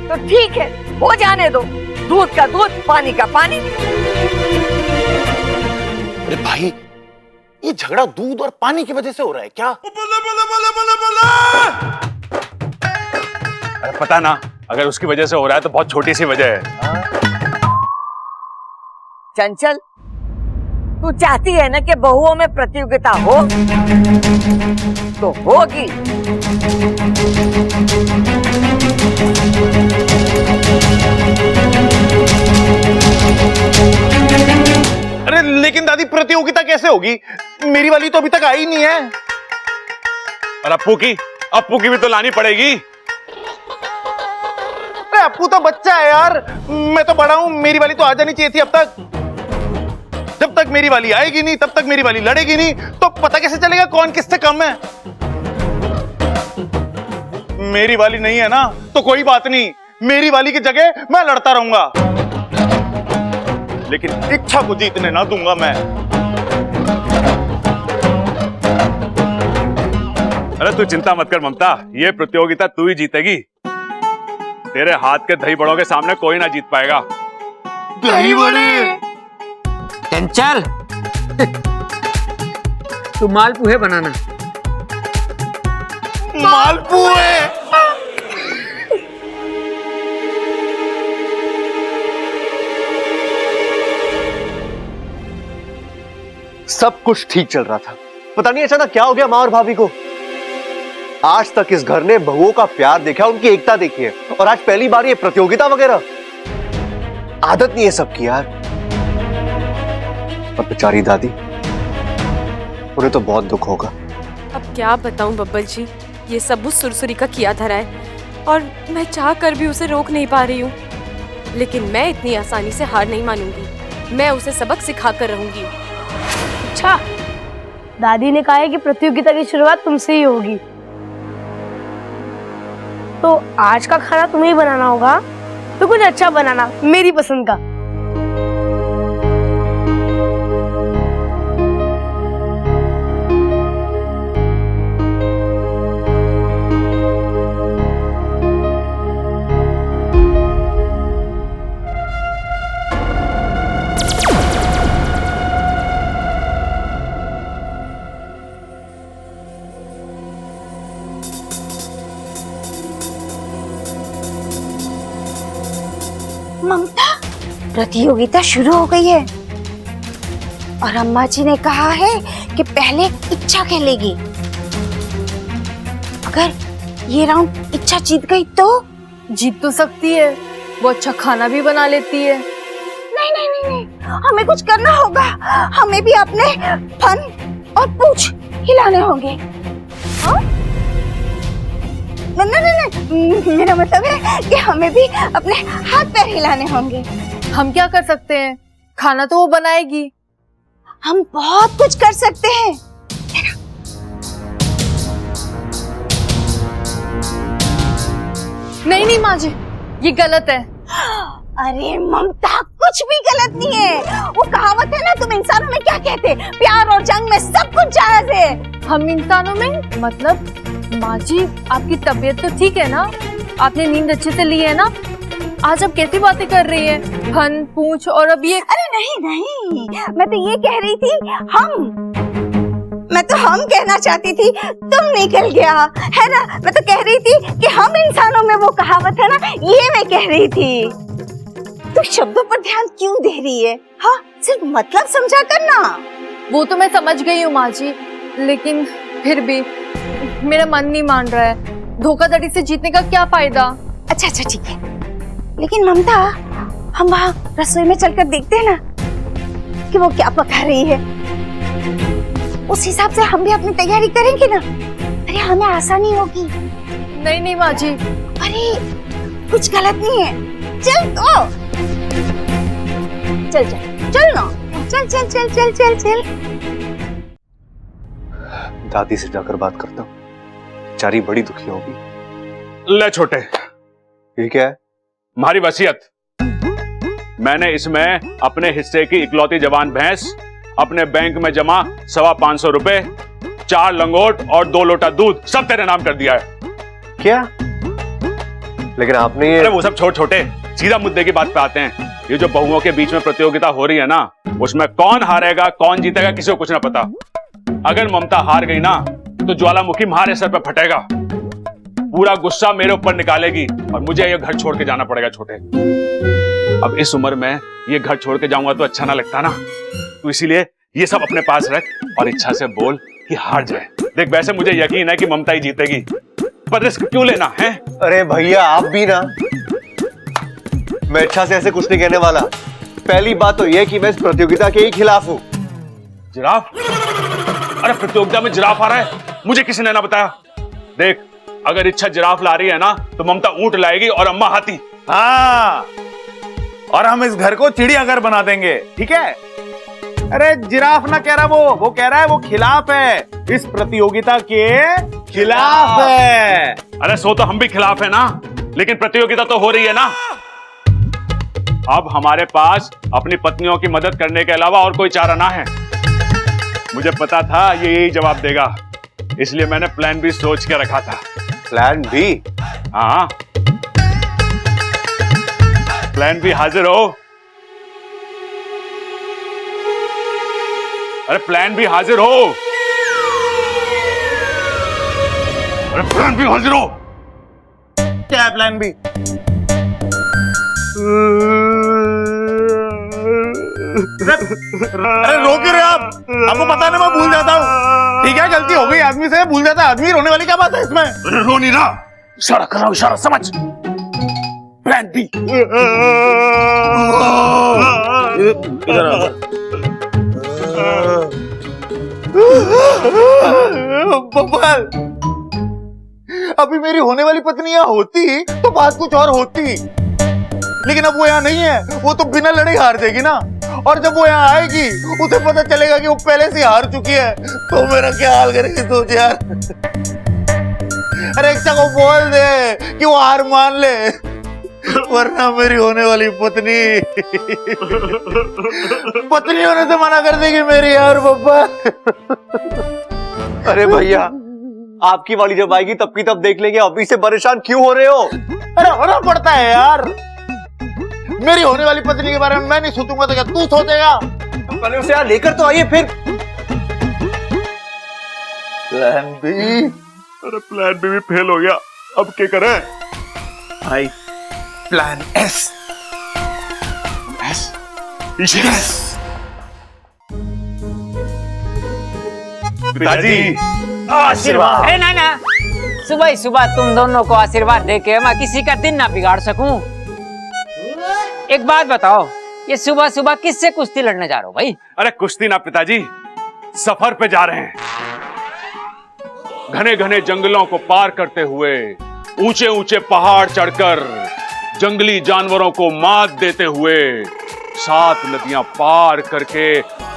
तो ठीक है, हो जाने दो। दूध का दूध, पानी का पानी। अरे भाई, ये झगड़ा दूध और पानी की वजह से हो रहा है क्या? अरे पता ना, अगर उसकी वजह से हो रहा है तो बहुत छोटी सी वजह है। चंचल, तू चाहती है ना कि बहुओं में प्रतियोगिता हो, तो होगी। अरे लेकिन दादी, प्रतियोगिता कैसे होगी? मेरी वाली तो अभी तक आई नहीं है। और अप्पू की भी तो लानी पड़ेगी। अरे अप्पू तो बच्चा है यार, मैं तो बड़ा हूं। मेरी वाली तो आ जानी चाहिए थी अब तक। जब तक मेरी वाली आएगी नहीं, तब तक मेरी वाली लड़ेगी नहीं, तो पता कैसे चलेगा कौन किससे कम है? मेरी वाली नहीं है ना, तो कोई बात नहीं, मेरी वाली की जगह मैं लड़ता रहूंगा, लेकिन इच्छा को जीतने ना दूंगा मैं। अरे तू चिंता मत कर ममता, ये प्रतियोगिता तू ही जीतेगी। तेरे हाथ के दही बड़ों के सामने कोई ना जीत पाएगा। दही बड़े? चंचल, तू मालपुए बनाना। मालपुए? सब कुछ ठीक चल रहा था, पता नहीं अचानक क्या हो गया माँ और भाभी को। आज तक इस घर ने बहुओं का प्यार देखा, उनकी एकता देखी है, और आज पहली बार ये प्रतियोगिता वगैरह। आदत नहीं है सबकी यार। और बेचारी दादी, उन्हें तो बहुत दुख होगा। अब क्या बताऊं बब्बल जी, ये सब उस सुरसुरी का किया धरा है, और मैं चाह कर भी उसे रोक नहीं पा रही हूँ। लेकिन मैं इतनी आसानी से हार नहीं मानूंगी। मैं उसे सबक सिखा कर रहूंगी। अच्छा, दादी ने कहा है कि प्रतियोगिता की शुरुआत तुमसे ही होगी, तो आज का खाना तुम्हें ही बनाना होगा। तो कुछ अच्छा बनाना, मेरी पसंद का। ममता, प्रतियोगिता शुरू हो गई है और अम्मा जी ने कहा है कि पहले इच्छा खेलेगी। अगर ये राउंड इच्छा जीत गई तो? जीत तो सकती है, वो अच्छा खाना भी बना लेती है। नहीं नहीं नहीं नहीं, हमें कुछ करना होगा। हमें भी अपने फन और पूंछ हिलाने होंगे। हाँ? नहीं नहीं नहीं, मेरा मतलब है कि हमें भी अपने हाथ पैर हिलाने होंगे। हम क्या कर सकते हैं? खाना तो वो बनाएगी। हम बहुत कुछ कर सकते हैं। नहीं नहीं माँ जी, ये गलत है। अरे ममता, कुछ भी गलत नहीं है। वो कहावत है ना, तुम इंसानों में क्या कहते, प्यार और जंग में सब कुछ जायज है। हम इंसानों में मतलब? माँ जी, आपकी तबीयत तो ठीक है ना? आपने नींद अच्छे से ली है ना? आज आप कैसी बातें कर रही है? फन पूछ और अब ये। अरे नहीं नहीं, मैं तो ये कह रही थी हम कहना चाहती थी, तुम निकल गया है ना। मैं तो कह रही थी कि हम इंसानों में वो कहावत है ना, ये मैं कह रही थी। तू शब्दों पर ध्यान क्यों दे रही है? हाँ, सिर्फ मतलब समझा करना। वो तो मैं समझ गई हूँ माँ जी, लेकिन फिर भी मेरा मन नहीं मान रहा है। धोखाधड़ी से जीतने का क्या फायदा? अच्छा अच्छा ठीक है, लेकिन ममता, हम वहाँ रसोई में चलकर देखते हैं ना कि वो क्या पका रही है। उस हिसाब से हम भी अपनी तैयारी करेंगे ना। अरे हमें आसानी होगी। नहीं नहीं माँ जी। अरे कुछ गलत नहीं है, चल तो चल चल चल ना, चल चल चल चल चल चल। दादी से जाकर बात करता हूँ, बेचारी बड़ी दुखी होगी। ले छोटे, ये क्या है? हमारी वसीयत। मैंने इसमें अपने हिस्से की इकलौती जवान भैंस, अपने बैंक में जमा 525 रुपए, 4 लंगोट और 2 लोटा दूध सब तेरे नाम कर दिया है। क्या? लेकिन आपने ये। अरे वो सब छोड़ छोटे, सीधा मुद्दे की बात पे आते हैं। ये जो बहुओं के बीच में प्रतियोगिता हो रही है ना, उसमें कौन हारेगा कौन जीतेगा किसी को कुछ ना पता। अगर ममता हार गई ना तो ज्वालामुखी हमारे सर पे फटेगा, पूरा गुस्सा मेरे ऊपर निकालेगी और मुझे ये घर छोड़ के जाना पड़ेगा छोटे। अब इस उम्र में ये घर छोड़ के जाऊंगा तो अच्छा ना लगता ना, तो इसीलिए ये सब अपने पास रख और इच्छा से बोल कि हार जाए। देख, वैसे मुझे यकीन है कि ममता ही जीतेगी, पर रिस्क क्यों लेना है? अरे भैया, आप भी ना। मैं इच्छा से ऐसे कुछ नहीं कहने वाला। पहली बात तो यह कि मैं इस प्रतियोगिता के ही खिलाफ हूँ। जिराफ? अरे प्रतियोगिता में जिराफ आ रहा है, मुझे किसी ने ना बताया। देख, अगर इच्छा जिराफ ला रही है ना तो ममता ऊंट लाएगी और अम्मा हाथी। हाँ, और हम इस घर को चिड़ियाघर बना देंगे, ठीक है? अरे जिराफ ना कह रहा, वो कह रहा है वो खिलाफ है, इस प्रतियोगिता के खिलाफ है। अरे सो तो हम भी खिलाफ है ना, लेकिन प्रतियोगिता तो हो रही है ना। अब हमारे पास अपनी पत्नियों की मदद करने के अलावा और कोई चारा ना है। मुझे पता था ये यही जवाब देगा, इसलिए मैंने प्लान बी सोच के रखा था। Plan B? हाँ, प्लान बी हाजिर हो। अरे प्लान बी हाजिर हो। अरे प्लान बी हाजिर हो। क्या है प्लान बी? अरे रो क्यों रहे आप? आपको पता नहीं, मैं भूल जाता हूँ। ठीक है, गलती हो गई, आदमी से भूल जाता है आदमी, रोने वाली क्या बात है इसमें? अरे रो नहीं रहा, इशारा कर रहा हूं, इशारा समझ। Plan B. बब्बल, अभी मेरी होने वाली पत्नी यहाँ होती तो बात कुछ और होती, लेकिन अब वो यहाँ नहीं है। वो तो बिना लड़े हार जाएगी ना, और जब वो यहाँ आएगी उसे पता चलेगा कि वो पहले से हार चुकी है, तो मेरा क्या हाल करेगी सोच यार। अरे इच्छा को बोल दे कि वो हार मान ले, वरना मेरी होने वाली पत्नी होने से मना कर देगी मेरी यार बब्बा। अरे भैया, आपकी वाली जब आएगी तब की तब देख लेंगे, अभी से परेशान क्यों हो रहे हो? अरे होना पड़ता है यार, मेरी होने वाली पत्नी के बारे में मैं नहीं सोचूंगा तो क्या तू सोचेगा? पहले उसे यहाँ लेकर तो आइए फिर। Plan B? अरे प्लान बी भी फेल हो गया, अब क्या करें? भाई प्लान एस। पिताजी आशीर्वाद। अरे ना ना, सुबह ही सुबह तुम दोनों को आशीर्वाद देके मैं किसी का दिन ना बिगाड़ सकूं। एक बात बताओ, ये सुबह सुबह किससे कुश्ती लड़ने जा रहे हो भाई? अरे कुश्ती ना पिताजी, सफर पे जा रहे हैं। घने घने जंगलों को पार करते हुए, ऊंचे ऊंचे पहाड़ चढ़कर, जंगली जानवरों को मात देते हुए, 7 नदियां पार करके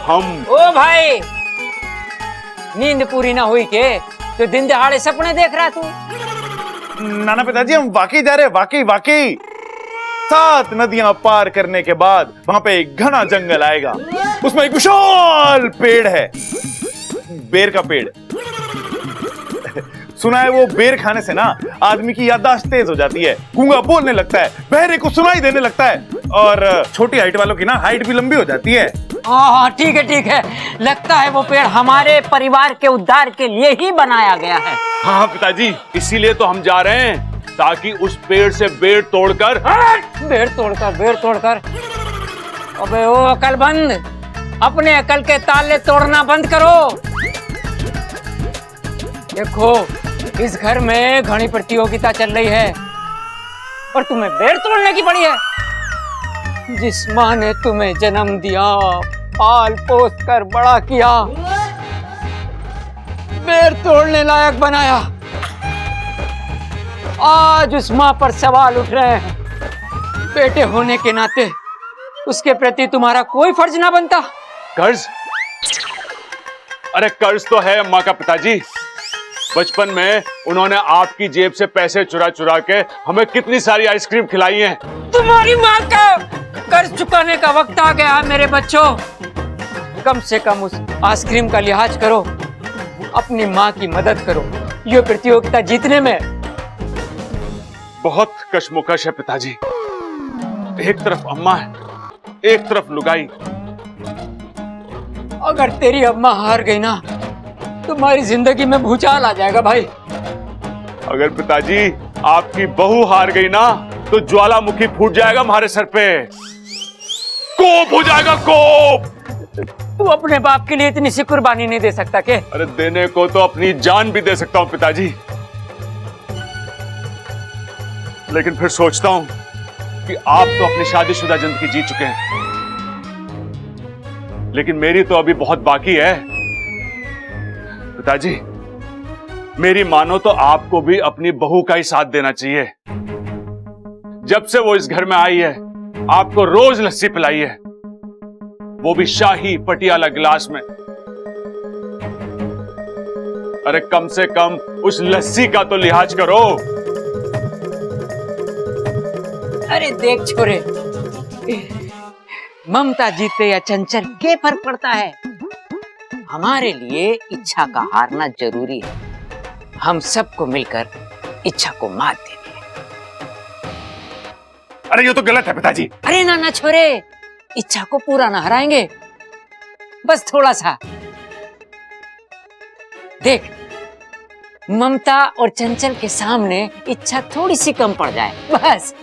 हम। ओ भाई, नींद पूरी ना हुई के तो दिन दहाड़े सपने देख रहा तू? नाना पिताजी हम वाकई जा रहे हैं, वाकई वाकई। 7 नदियां पार करने के बाद वहां पे एक घना जंगल आएगा, उसमें एक विशाल पेड़ है, बेर का पेड़। सुना है वो बेर खाने से ना आदमी की याददाश्त तेज हो जाती है, गूंगा बोलने लगता है, बहरे को सुनाई देने लगता है, और छोटी हाइट वालों की ना हाइट भी लंबी हो जाती है। हाँ ठीक है ठीक है, लगता है वो पेड़ हमारे परिवार के उद्धार के लिए ही बनाया गया है। हाँ पिताजी, इसीलिए तो हम जा रहे हैं, ताकि उस पेड़ से बेर तोड़कर बेर तोड़कर। अबे ओ अकलमंद, अपने अकल के ताले तोड़ना बंद करो। देखो इस घर में घनी प्रतियोगिता चल रही है और तुम्हें बेर तोड़ने की पड़ी है। जिस माँ ने तुम्हें जन्म दिया, पाल पोस कर बड़ा किया, बेर तोड़ने लायक बनाया, आज उस माँ पर सवाल उठ रहे हैं। बेटे होने के नाते उसके प्रति तुम्हारा कोई फर्ज ना बनता? कर्ज? अरे कर्ज तो है अम्मा का पिताजी। बचपन में उन्होंने आपकी जेब से पैसे चुरा चुरा के हमें कितनी सारी आइसक्रीम खिलाई है। तुम्हारी माँ का कर्ज चुकाने का वक्त आ गया है मेरे बच्चों। कम से कम उस आइसक्रीम का लिहाज करो, अपनी माँ की मदद करो ये प्रतियोगिता जीतने में। बहुत कशमकश है पिताजी, एक तरफ अम्मा है, एक तरफ लुगाई। अगर तेरी अम्मा हार गई ना, तुम्हारी जिंदगी में भूचाल आ जाएगा भाई। अगर पिताजी आपकी बहू हार गई ना, तो ज्वालामुखी फूट जाएगा हमारे सर पे, कोप हो जाएगा कोप। तू अपने बाप के लिए इतनी सी कुर्बानी नहीं दे सकता के? अरे देने को तो अपनी जान भी दे सकता हूं पिताजी, लेकिन फिर सोचता हूं कि आप तो अपनी शादीशुदा जिंदगी जी चुके हैं, लेकिन मेरी तो अभी बहुत बाकी है। पिताजी मेरी मानो तो आपको भी अपनी बहू का ही साथ देना चाहिए। जब से वो इस घर में आई है, आपको रोज लस्सी पिलाई है, वो भी शाही पटियाला गिलास में। अरे कम से कम उस लस्सी का तो लिहाज करो। अरे देख छोरे, ममता जीते या चंचल क्या फर्क पड़ता है? हमारे लिए इच्छा का हारना जरूरी है। हम सबको मिलकर इच्छा को मात देनी है। अरे ये तो गलत है पिताजी। अरे ना छोरे, इच्छा को पूरा ना हराएंगे, बस थोड़ा सा। देख, ममता और चंचल के सामने इच्छा थोड़ी सी कम पड़ जाए, बस।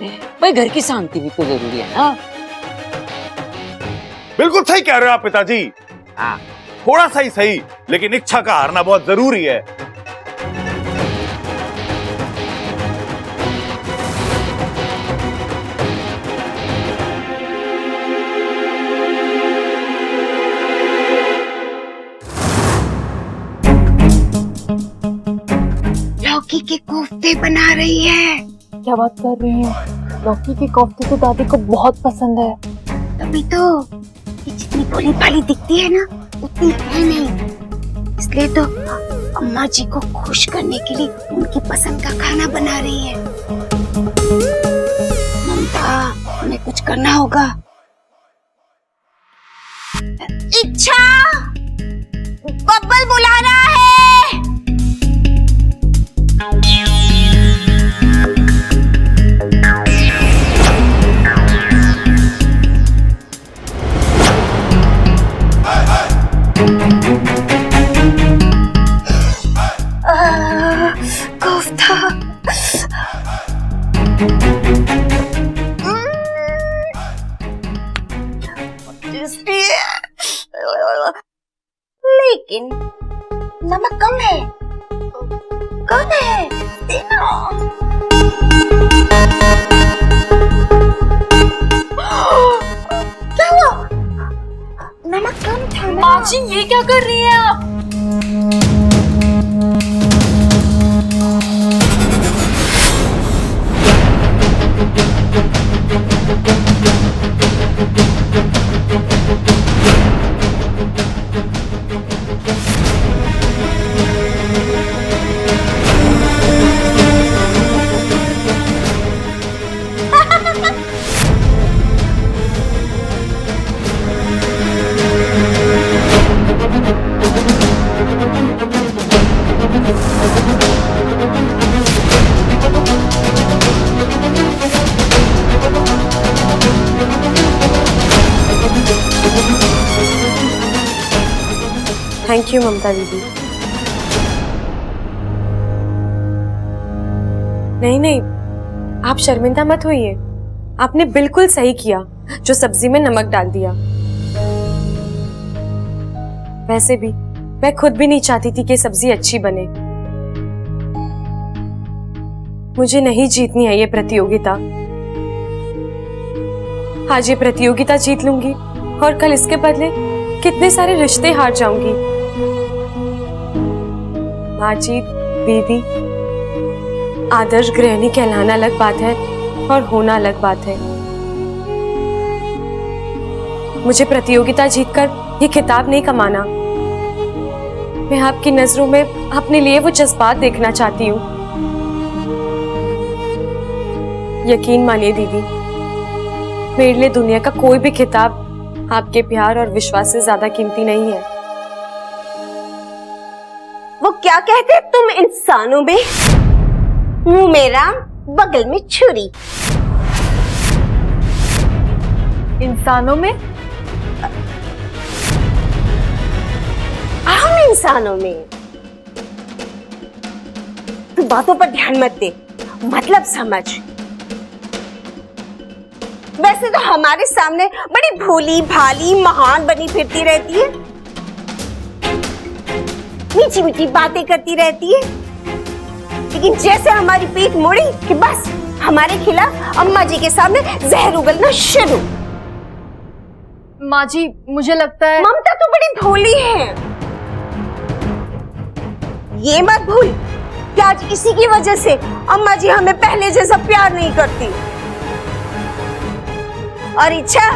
भाई घर की शांति भी तो जरूरी है ना। बिल्कुल सही कह रहे हो आप पिताजी। हाँ, थोड़ा सा ही सही, लेकिन इच्छा का हारना बहुत जरूरी है। लौकी के कोफ्ते बना रही है। क्या बात कर रही हैं? लौकी के कोफ्ते तो दादी को बहुत पसंद है। तभी तो ये जितनी भोली भाली दिखती है ना, उतनी है नहीं। इसलिए तो अम्मा जी को खुश करने के लिए उनकी पसंद का खाना बना रही है। ममता, हमें कुछ करना होगा। इच्छा, बब्बल बुला रहा है। कोफ्ता। लेकिन नमक कम है। कम है, देना। क्या हुआ? नमक कम था ना। माँ जी ये क्या कर रही हैं आप? थैंक यू ममता दीदी। नहीं नहीं, आप शर्मिंदा मत होइए। आपने बिल्कुल सही किया जो सब्जी में नमक डाल दिया। वैसे भी मैं खुद भी नहीं चाहती थी कि सब्जी अच्छी बने। मुझे नहीं जीतनी है ये प्रतियोगिता। आज ये प्रतियोगिता जीत लूंगी और कल इसके बदले कितने सारे रिश्ते हार जाऊंगी। माँ जी, दीदी, आदर्श गृहिणी कहलाना अलग बात है और होना अलग बात है। मुझे प्रतियोगिता जीतकर ये खिताब नहीं कमाना। मैं आपकी नजरों में अपने लिए वो जज्बात देखना चाहती हूँ। यकीन मानिए दीदी, मेरे लिए दुनिया का कोई भी खिताब आपके प्यार और विश्वास से ज्यादा कीमती नहीं है। वो क्या कहते हैं तुम इंसानों में? मुंह में राम, बगल में छुरी। इंसानों में? हम इंसानों में। तू बातों पर ध्यान मत दे, मतलब समझ। वैसे तो हमारे सामने बड़ी भोली भाली महान बनी फिरती रहती है, मीठी मीठी बातें करती रहती है, लेकिन जैसे हमारी पीठ मुड़ी कि बस हमारे खिलाफ अम्मा जी के सामने जहर उगलना शुरू। माँ जी, मुझे लगता है ममता तो बड़ी भोली है। ये मत भूल कि आज इसी की वजह से अम्मा जी हमें पहले जैसा प्यार नहीं करती। और इच्छा,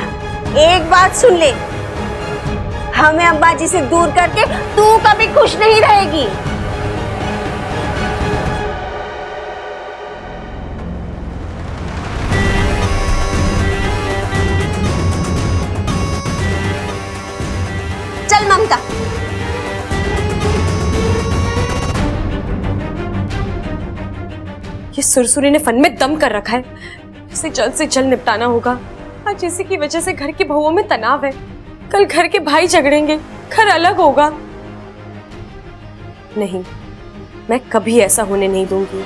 एक बात सुन ले, हमें अम्मा जी से दूर करके तू कभी खुश नहीं रहेगी। चल ममता। ये सुरसुरी ने फन में दम कर रखा है। इसे जल्द से जल्द निपटाना होगा। आज इसी की वजह से घर की बहुओं में तनाव है। कल घर के भाई झगड़ेंगे, घर अलग होगा। नहीं, मैं कभी ऐसा होने नहीं दूंगी।